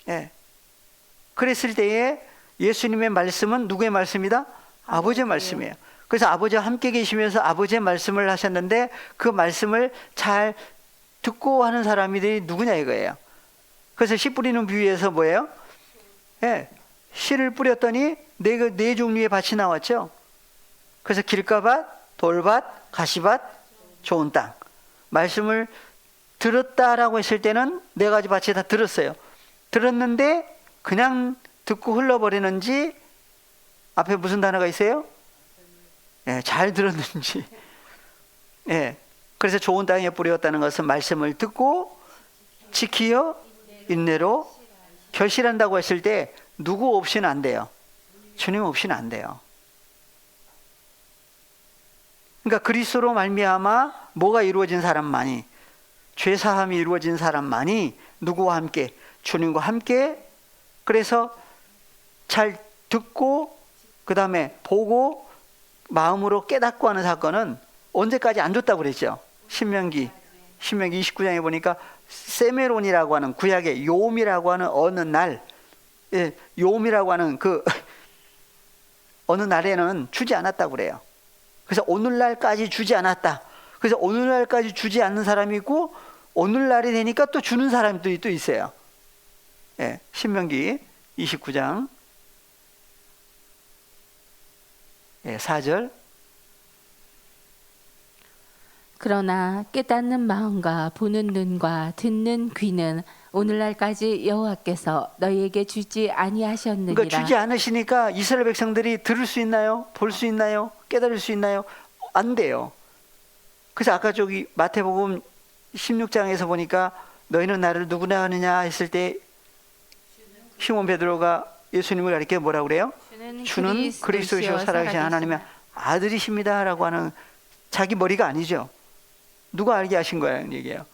예. 그랬을 때에 예수님의 말씀은 누구의 말씀이다? 아버지의 말씀이에요. 그래서 아버지와 함께 계시면서 아버지의 말씀을 하셨는데 그 말씀을 잘 듣고 하는 사람들이 누구냐 이거예요. 그래서 씨 뿌리는 비유에서 뭐예요? 예, 씨를 뿌렸더니 네 종류의 밭이 나왔죠. 그래서 길가밭, 돌밭, 가시밭, 좋은 땅. 말씀을 들었다라고 했을 때는 네 가지 밭이 다 들었어요. 들었는데 그냥 듣고 흘러버리는지 앞에 무슨 단어가 있어요? 예, 잘 들었는지. 예, 그래서 좋은 땅에 뿌렸다는 것은 말씀을 듣고 지키어 인내로 결실한다고 했을 때 누구 없이는 안 돼요. 주님 없이는 안 돼요. 그러니까 그리스도로 말미암아 뭐가 이루어진 사람만이, 죄 사함이 이루어진 사람만이 누구와 함께? 주님과 함께. 그래서 잘 듣고 그 다음에 보고 마음으로 깨닫고 하는 사건은 언제까지 안 줬다고 그랬죠. 신명기 29장에 보니까 세메론이라고 하는 구약의 요음이라고 하는 어느 날, 예, 요음이라고 하는 그 어느 날에는 주지 않았다고 그래요. 그래서 오늘날까지 주지 않았다. 그래서 오늘날까지 주지 않는 사람이 있고 오늘날이 되니까 또 주는 사람들이 또 있어요. 예, 신명기 29장 4절. 그러나 깨닫는 마음과 보는 눈과 듣는 귀는 오늘날까지 여호와께서 너희에게 주지 아니하셨느니라. 그러니까 주지 않으시니까 이스라엘 백성들이 들을 수 있나요? 볼 수 있나요? 깨달을 수 있나요? 안 돼요. 그래서 아까 저기 마태복음 16장에서 보니까 너희는 나를 누구나 하느냐 했을 때 시몬 베드로가 예수님을 가리켜 뭐라고 그래요? 주는 그리스도시요 살아계신 하나님의 아들이십니다 라고 하는, 자기 머리가 아니죠. 누가 알게 하신 거야 얘기예요.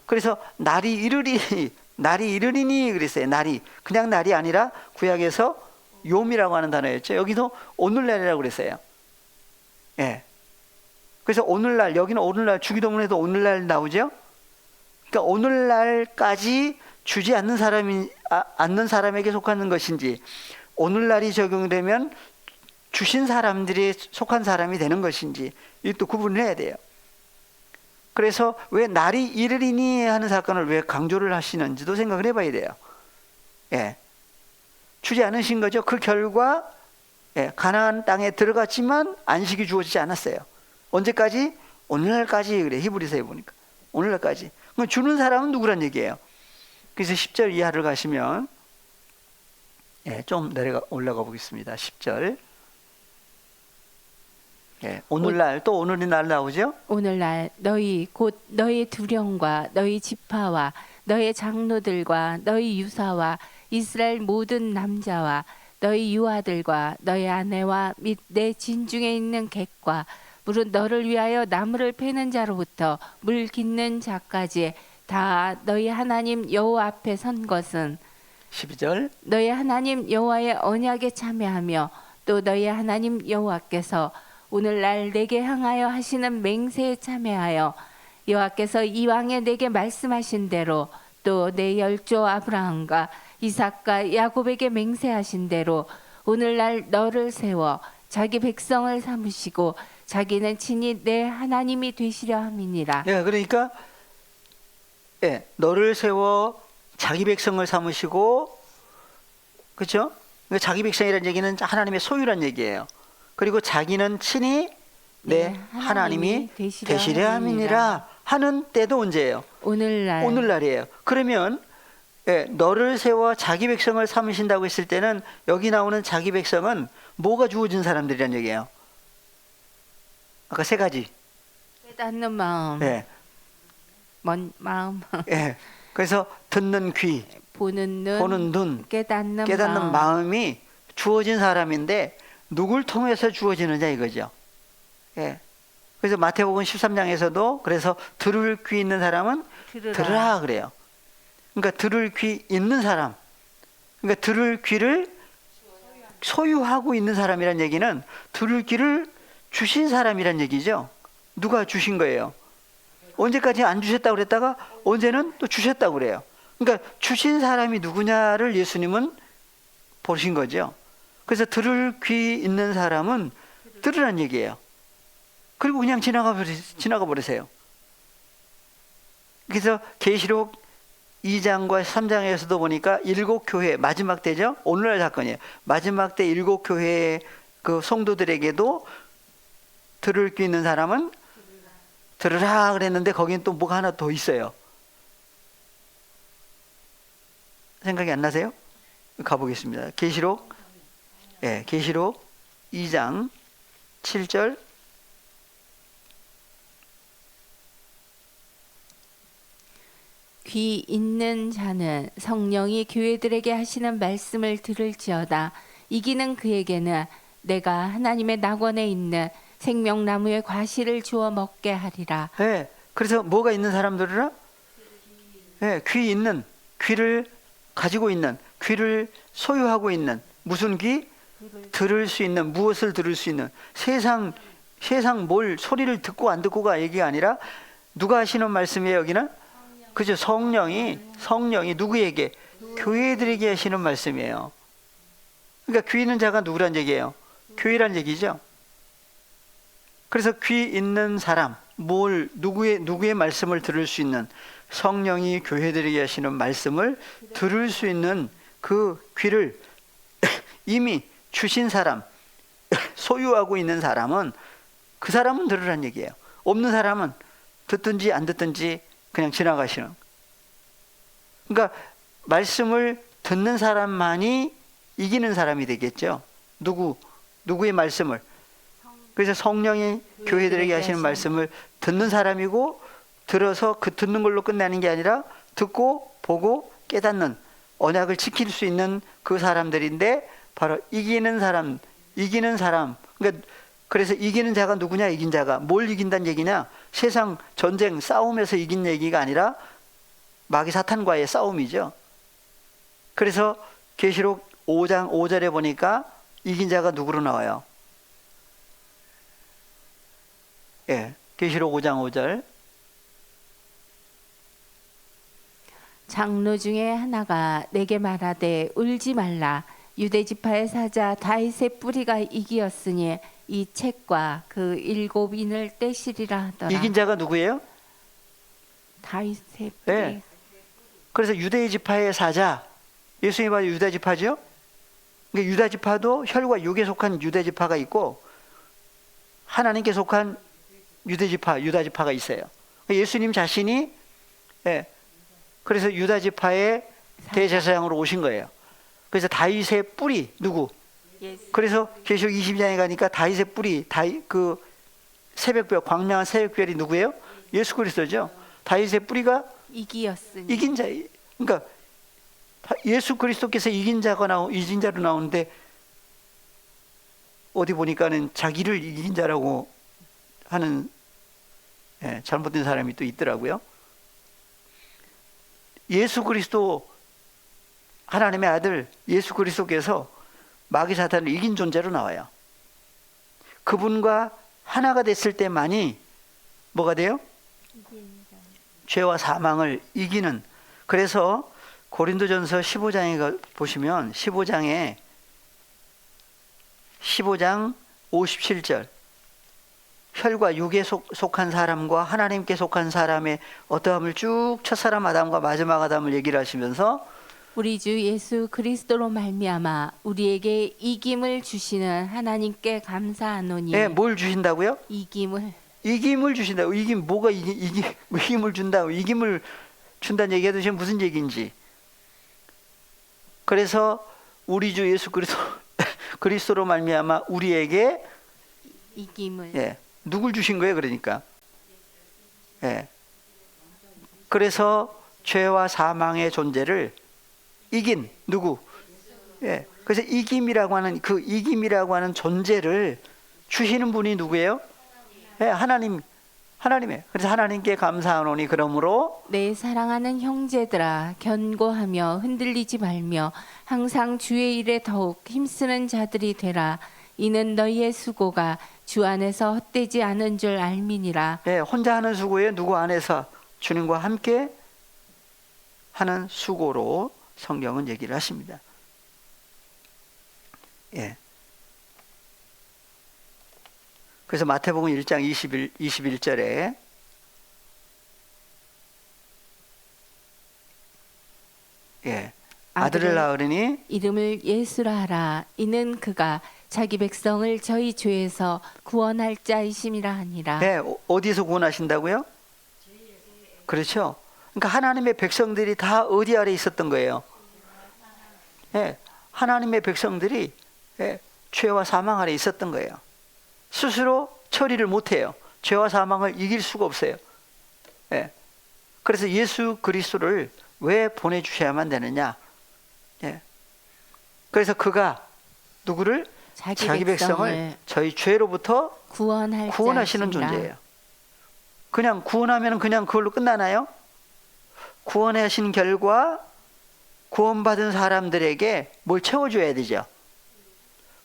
그래서 날이 이르리니 그랬어요. 날이 그냥 날이 아니라 구약에서 요미라고 하는 단어였죠. 여기도 오늘날이라고 그랬어요. 예. 그래서 오늘날, 여기는 오늘날, 주기도문에도 오늘날 나오죠. 그러니까 오늘날까지 주지 않는 사람에게 속하는 것인지, 오늘날이 적용되면 주신 사람들이 속한 사람이 되는 것인지, 이것도 구분을 해야 돼요. 그래서 왜 날이 이르리니 하는 사건을 왜 강조를 하시는지도 생각을 해봐야 돼요. 예. 주지 않으신 거죠. 그 결과, 예, 가나안 땅에 들어갔지만 안식이 주어지지 않았어요. 언제까지? 오늘날까지 그래. 히브리서에 보니까 오늘날까지. 그럼 주는 사람은 누구란 얘기예요? 그래서 10절 이하를 가시면, 예, 좀 올라가 보겠습니다. 10절. 예, 오늘날, 또 오늘의 날 나오죠? 오늘날 너희 곧 너희 두령과 너희 지파와 너희 장로들과 너희 유사와 이스라엘 모든 남자와 너희 유아들과 너희 아내와 및 내 진중에 있는 객과 물은 너를 위하여 나무를 패는 자로부터 물 깃는 자까지 다 너희 하나님 여호와 앞에 선 것은 12절. 너희 하나님 여호와의 언약에 참여하며 또 너희 하나님 여호와께서 오늘날 내게 향하여 하시는 맹세에 참여하여 여호와께서 이왕에 내게 말씀하신 대로 또 내 열조 아브라함과 이삭과 야곱에게 맹세하신 대로 오늘날 너를 세워 자기 백성을 삼으시고 자기는 친히 내 하나님이 되시려 함이니라. 네, 그러니까, 예, 너를 세워 자기 백성을 삼으시고, 그렇죠? 자기 백성이라는 얘기는 하나님의 소유란 얘기예요. 그리고 자기는 친히 내 하나님이 되시려 함이니라 하는 때도 언제예요? 오늘날. 오늘날이에요. 그러면 너를 세워 자기 백성을 삼으신다고 했을 때는 여기 나오는 자기 백성은 뭐가 주어진 사람들이란 얘기예요? 아까 세 가지. 깨닫는 마음, 예. 먼 마음, 예. 그래서 듣는 귀, 보는 눈, 보는 눈, 깨닫는 깨닫는 마음이 주어진 사람인데 누굴 통해서 주어지느냐 이거죠. 예. 그래서 마태복음 13장에서도 그래서 들을 귀 있는 사람은 들으라 그래요. 그러니까 들을 귀 있는 사람, 그러니까 들을 귀를 소유하고 있는 사람이란 얘기는 들을 귀를 주신 사람이란 얘기죠. 누가 주신 거예요? 언제까지 안 주셨다고 그랬다가 언제는 또 주셨다고 그래요. 그러니까 주신 사람이 누구냐를 예수님은 보신 거죠. 그래서 들을 귀 있는 사람은 들으란 얘기예요. 그리고 그냥 지나가 버리세요. 그래서 계시록 2장과 3장에서도 보니까 7교회 마지막 때죠. 오늘날 사건이에요. 마지막 때 7교회의 그 성도들에게도 들을 귀 있는 사람은 들으라 그랬는데 거기는 또 뭐가 하나 더 있어요. 생각이 안 나세요? 가보겠습니다. 계시록 2장 7절. 귀 있는 자는 성령이 교회들에게 하시는 말씀을 들을지어다. 이기는 그에게는 내가 하나님의 낙원에 있는 생명나무의 과실을 주어 먹게 하리라. 네, 그래서 뭐가 있는 사람들이라? 네, 귀 있는, 귀를 가지고 있는, 귀를 소유하고 있는. 무슨 귀? 들을 수 있는, 무엇을 들을 수 있는. 세상 뭘 소리를 듣고 안 듣고가 얘기가 아니라 누가 하시는 말씀이에요 여기는? 그죠? 성령이 누구에게? 교회들에게 하시는 말씀이에요. 그러니까 귀 있는 자가 누구란 얘기예요? 교회란 얘기죠. 그래서 귀 있는 사람, 누구의 말씀을 들을 수 있는, 성령이 교회들에게 하시는 말씀을 들을 수 있는 그 귀를 이미 주신 사람, 소유하고 있는 사람은 그 사람은 들으란 얘기예요. 없는 사람은 듣든지 안 듣든지 그냥 지나가시는. 그러니까 말씀을 듣는 사람만이 이기는 사람이 되겠죠. 누구의 말씀을. 그래서 성령이 교회들에게 하시는 말씀을 듣는 사람이고, 들어서 그 듣는 걸로 끝나는 게 아니라 듣고 보고 깨닫는, 언약을 지킬 수 있는 그 사람들인데 바로 이기는 사람. 그러니까 그래서 이기는 자가 누구냐? 이긴 자가 뭘 이긴다는 얘기냐? 세상 전쟁 싸움에서 이긴 얘기가 아니라 마귀 사탄과의 싸움이죠. 그래서 계시록 5장 5절에 보니까 이긴 자가 누구로 나와요? 계시록 5장 5절. 장로 중에 하나가 내게 말하되 울지 말라. 유대 지파의 사자 다윗의 뿌리가 이기었으니 이 책과 그 7인을 떼시리라 하더라. 이긴 자가 누구예요? 다윗의 뿌리. 그래서 유대 지파의 사자, 예수님이 바로 유다 지파죠. 그러니까 유다 지파도 혈과 육에 속한 유대 지파가 있고 하나님께 속한 유다 지파가 있어요. 예수님 자신이 그래서 유다 지파의 대제사장으로 오신 거예요. 그래서 다윗의 뿌리 누구? 그래서 계시록 20장에 가니까 다윗의 뿌리, 그 새벽별, 광명한 새벽별이 누구예요? 예수 그리스도죠. 다윗의 뿌리가 이기었으니. 이긴 자. 그러니까 예수 그리스도께서 이긴 자로 나오는데 어디 보니까는 자기를 이긴 자라고 하는 잘못된 사람이 또 있더라고요. 예수 그리스도, 하나님의 아들 예수 그리스도께서 마귀 사탄을 이긴 존재로 나와요. 그분과 하나가 됐을 때만이 뭐가 돼요? 죄와 사망을 이기는. 그래서 고린도전서 15장에 보시면 15장 57절, 혈과 육에 속한 사람과 하나님께 속한 사람의 어떠함을 쭉 첫사람 아담과 마지막 아담을 얘기를 하시면서 우리 주 예수 그리스도로 말미암아 우리에게 이김을 주시는 하나님께 감사하노니. 예, 뭘 주신다고요? 이김을. 이김을 주신다고. 이김 뭐가 이김을 준다고. 이김을 준다는 얘기가 도대체 무슨 얘기인지. 그래서 우리 주 예수 그리스도로 말미암아 우리에게 이김을. 예, 누굴 주신 거예요? 그러니까 예, 그래서 죄와 사망의 존재를 이긴 누구? 예, 그래서 이김이라고 하는 존재를 주시는 분이 누구예요? 예, 하나님이에요. 그래서 하나님께 감사하노니 그러므로 내 사랑하는 형제들아 견고하며 흔들리지 말며 항상 주의 일에 더욱 힘쓰는 자들이 되라. 이는 너희의 수고가 주 안에서 헛되지 않은 줄 알미니라. 예, 혼자 하는 수고에 누구 안에서 주님과 함께 하는 수고로 성경은 얘기를 하십니다. 예. 그래서 마태복음 1장 21절에 예, 아들을 낳으리니 이름을 예수라 하라. 이는 그가 자기 백성을 저희 죄에서 구원할 자이심이라 하니라. 네, 어디서 구원하신다고요? 그렇죠. 그러니까 하나님의 백성들이 다 어디 아래 있었던 거예요? 네, 하나님의 백성들이 죄와 사망 아래 있었던 거예요. 스스로 처리를 못해요. 죄와 사망을 이길 수가 없어요. 네, 그래서 예수 그리스도를 왜 보내주셔야만 되느냐? 네, 그래서 그가 누구를? 자기 백성을 저희 죄로부터 구원하시는 존재예요. 그냥 구원하면 그냥 그걸로 끝나나요? 구원하신 결과 구원받은 사람들에게 뭘 채워줘야 되죠.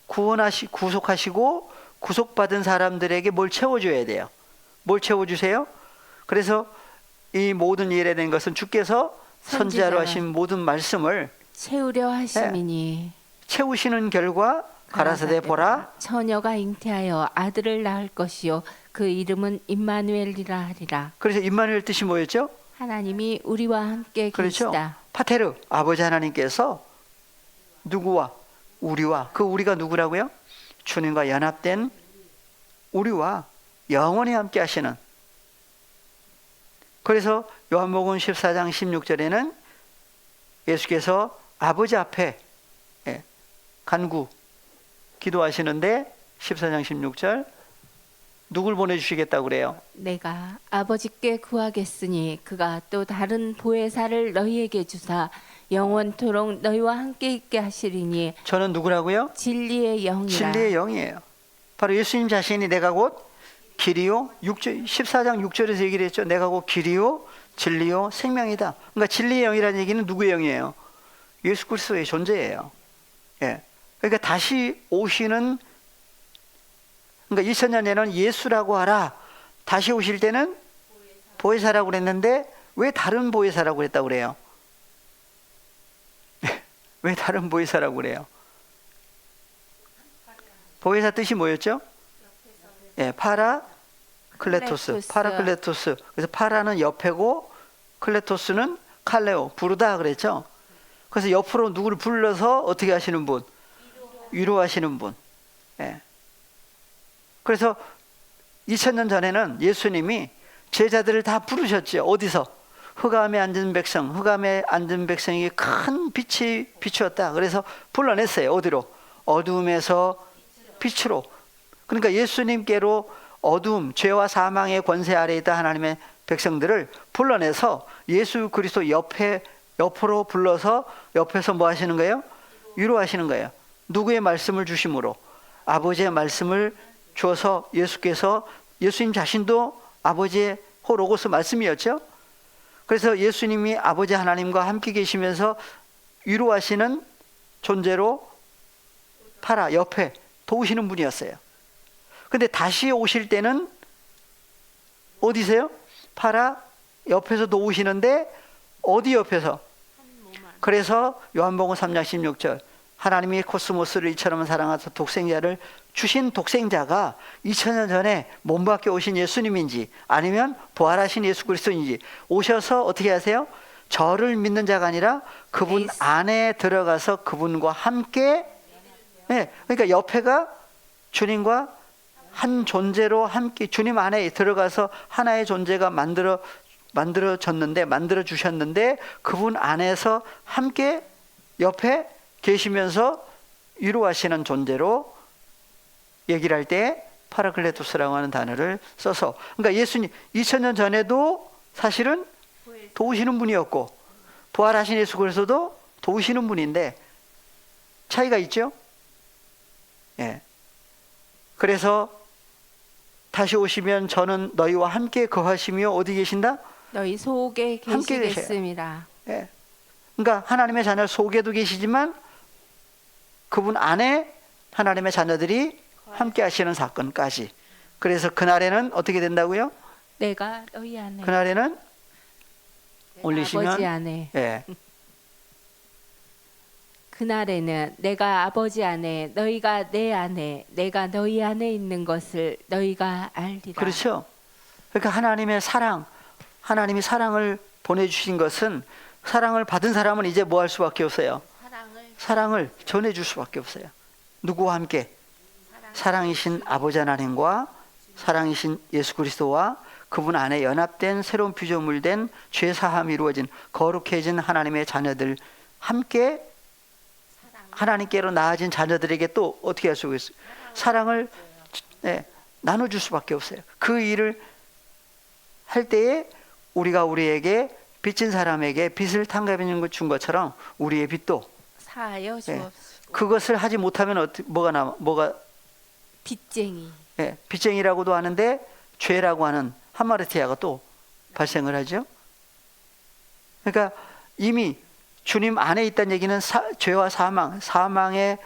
구속하시고 구속받은 사람들에게 뭘 채워줘야 돼요. 뭘 채워주세요? 그래서 이 모든 일에 된 것은 주께서 선지자로 하신 모든 말씀을 채우려 하심이니 채우시는 결과 가라사대 보라 처녀가 잉태하여 아들을 낳을 것이요 그 이름은 임마누엘이라 하리라. 그래서 임마누엘 뜻이 뭐였죠? 하나님이 우리와 함께 그렇죠. 계시다. 파테르 아버지 하나님께서 누구와 우리와 그 우리가 누구라고요? 주님과 연합된 우리와 영원히 함께 하시는. 그래서 요한복음 14장 16절에는 예수께서 아버지 앞에 간구 기도하시는데 14장 16절 누굴 보내주시겠다고 그래요? 내가 아버지께 구하겠으니 그가 또 다른 보혜사를 너희에게 주사 영원토록 너희와 함께 있게 하시리니. 저는 누구라고요? 진리의 영이라. 진리의 영이에요. 바로 예수님 자신이 내가 곧 길이요 14장 6절에서 얘기를 했죠. 내가 곧 길이요 진리요 생명이다. 그러니까 진리의 영이라는 얘기는 누구의 영이에요? 예수 그리스도의 존재예요. 예. 그러니까 다시 오시는, 그러니까 2000년에는 예수라고 하라. 다시 오실 때는 보혜사라고 그랬는데 왜 다른 보혜사라고 그랬다고 그래요? 왜 다른 보혜사라고 그래요? 보혜사 뜻이 뭐였죠? 예, 파라클레토스. 파라클레토스. 그래서 파라는 옆에고 클레토스는 칼레오, 부르다 그랬죠. 그래서 옆으로 누구를 불러서 어떻게 하시는 분? 위로하시는 분. 예. 그래서 2000년 전에는 예수님이 제자들을 다 부르셨죠. 어디서? 흑암에 앉은 백성, 흑암에 앉은 백성에게 큰 빛이 비추었다. 그래서 불러냈어요. 어디로? 어둠에서 빛으로. 그러니까 예수님께로 어둠, 죄와 사망의 권세 아래에 있다 하나님의 백성들을 불러내서 예수 그리스도 옆으로 불러서 옆에서 뭐 하시는 거예요? 위로하시는 거예요. 누구의 말씀을 주심으로? 아버지의 말씀을 줘서 예수께서, 예수님 자신도 아버지의 호로고스 말씀이었죠. 그래서 예수님이 아버지 하나님과 함께 계시면서 위로하시는 존재로 파라 옆에 도우시는 분이었어요. 근데 다시 오실 때는 어디세요? 파라 옆에서 도우시는데 어디 옆에서? 그래서 요한복음 3장 16절 하나님이 코스모스를 이처럼 사랑하사 독생자를 주신 독생자가 2000년 전에 몸 밖에 오신 예수님인지 아니면 부활하신 예수 그리스도인지 오셔서 어떻게 하세요? 저를 믿는 자가 아니라 그분 예수. 안에 들어가서 그분과 함께, 예, 그러니까 옆에가 주님과 한 존재로 함께 주님 안에 들어가서 하나의 존재가 만들어졌는데, 만들어 주셨는데 그분 안에서 함께 옆에 계시면서 위로하시는 존재로 얘기를 할 때 파라클레토스라고 하는 단어를 써서, 그러니까 예수님 2000년 전에도 사실은 도우시는 분이었고 부활하신 예수 그리스도도 도우시는 분인데 차이가 있죠. 예. 그래서 다시 오시면 저는 너희와 함께 거하시며 어디 계신다? 너희 속에 함께 계시겠습니다. 예. 그러니까 하나님의 자녀 속에도 계시지만 그분 안에 하나님의 자녀들이 함께 하시는 사건까지. 그래서 그날에는 어떻게 된다고요? 내가 너희 안에, 그날에는 아버지 올리시면, 안에, 예, 그날에는 내가 아버지 안에, 너희가 내 안에, 내가 너희 안에 있는 것을 너희가 알리라. 그렇죠. 그러니까 하나님의 사랑, 하나님이 사랑을 보내주신 것은, 사랑을 받은 사람은 이제 뭐 할 수밖에 없어요? 사랑을 전해줄 수밖에 없어요. 누구와 함께? 사랑이신 아버지 하나님과 사랑이신 예수 그리스도와 그분 안에 연합된 새로운 피조물된 죄 사함이 이루어진 거룩해진 하나님의 자녀들 함께 하나님께로 나아진 자녀들에게 또 어떻게 할 수 있어요? 사랑을, 네, 나눠줄 수밖에 없어요. 그 일을 할 때에 우리가 우리에게 빚진 사람에게 빚을 탕감해 준 것처럼 우리의 빚도 사하여 주옵시고. 그것을 하지 못하면 뭐가 빚쟁이. 빚쟁이라고도 하는데 죄라고 하는 하마르티아가 또 발생을 하죠. 그러니까 이미 주님 안에 있다는 얘기는 죄와 사망에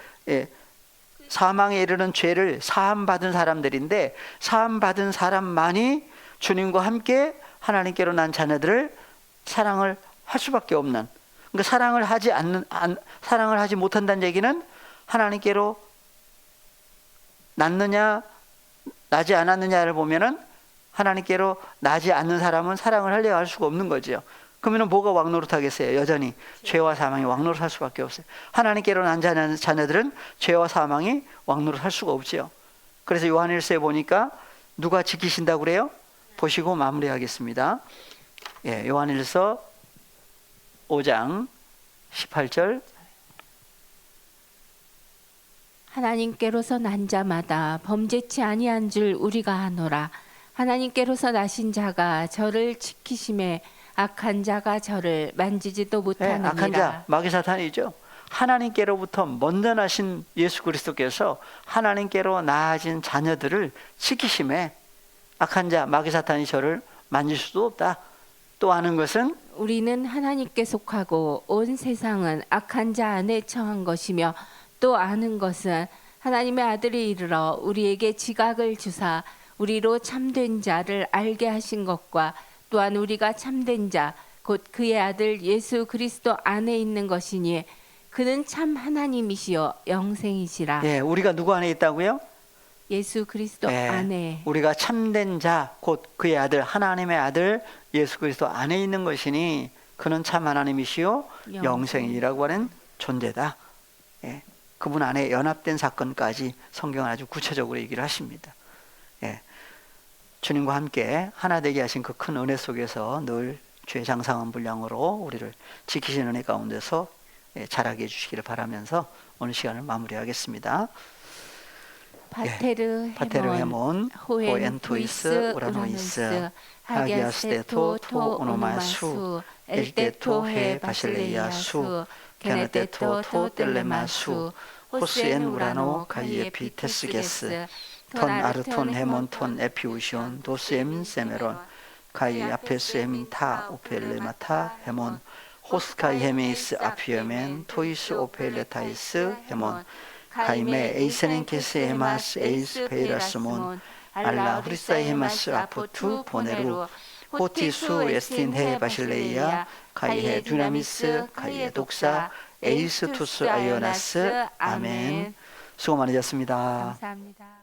이르는 죄를 사함받은 사람들인데, 사함받은 사람만이 주님과 함께 하나님께로 난 자녀들을 사랑을 할 수밖에 없는, 그러니까 사랑을 하지 못한다는 얘기는 하나님께로 났느냐 나지 않았느냐를 보면은 하나님께로 나지 않는 사람은 사랑을 하려 할 수가 없는 거죠. 그러면 뭐가 왕노릇하겠어요? 여전히 죄와 사망이 왕노릇할 수밖에 없어요. 하나님께로 난 자녀들은 죄와 사망이 왕노릇할 수가 없죠. 그래서 요한일서에 보니까 누가 지키신다고 그래요? 보시고 마무리하겠습니다. 예, 요한일서 5장 18절. 하나님께로서 난 자마다 범죄치 아니한 줄 우리가 아노라. 하나님께로서 나신 자가 저를 지키심에 악한 자가 저를 만지지도 못하느니라. 악한 자, 마귀 사탄이죠. 하나님께로부터 먼저 나신 예수 그리스도께서 하나님께로 나아진 자녀들을 지키심에 악한 자, 마귀 사탄이 저를 만질 수도 없다. 또 아는 것은 우리는 하나님께 속하고 온 세상은 악한 자 안에 처한 것이며, 또 아는 것은 하나님의 아들이 이르러 우리에게 지각을 주사 우리로 참된 자를 알게 하신 것과, 또한 우리가 참된 자 곧 그의 아들 예수 그리스도 안에 있는 것이니 그는 참 하나님이시요 영생이시라. 예, 우리가 누구 안에 있다고요? 예수 그리스도 예, 안에. 우리가 참된 자 곧 그의 아들 하나님의 아들 예수 그리스도 안에 있는 것이니 그는 참 하나님이시요 영생이라고 하는 존재다. 예, 그분 안에 연합된 사건까지 성경은 아주 구체적으로 얘기를 하십니다. 예, 주님과 함께 하나 되게 하신 그 큰 은혜 속에서 늘 주의 장성한 분량으로 우리를 지키시는 은혜 가운데서 자라게 해주시기를 바라면서 오늘 시간을 마무리하겠습니다. 파테르 헤몬 호엔 토이스 우라노이스 하기아스테토 토 오노마수 엘테토 헤 바실레이아수 게네테토 토 텔레마수 호스엔 우라노 가이에피 테스게스 톤 아르톤 헤몬 톤 에피우시온 도스엠 세메론 가이 아페스엠 타 오펠레마타 헤몬 호스카이 헤메이스 아피어멘 토이스 오펠레타이스 헤몬 가이메 에이세넨케스 헤마스 에이스 페이라스몬 알라 후리사이 헤마스 아포투 보네루 호티수 에스틴 헤 바실레이아 가이헤 듀나미스 가이헤 독사 에이스 투스 아이오나스 아멘. 수고 많으셨습니다. 감사합니다.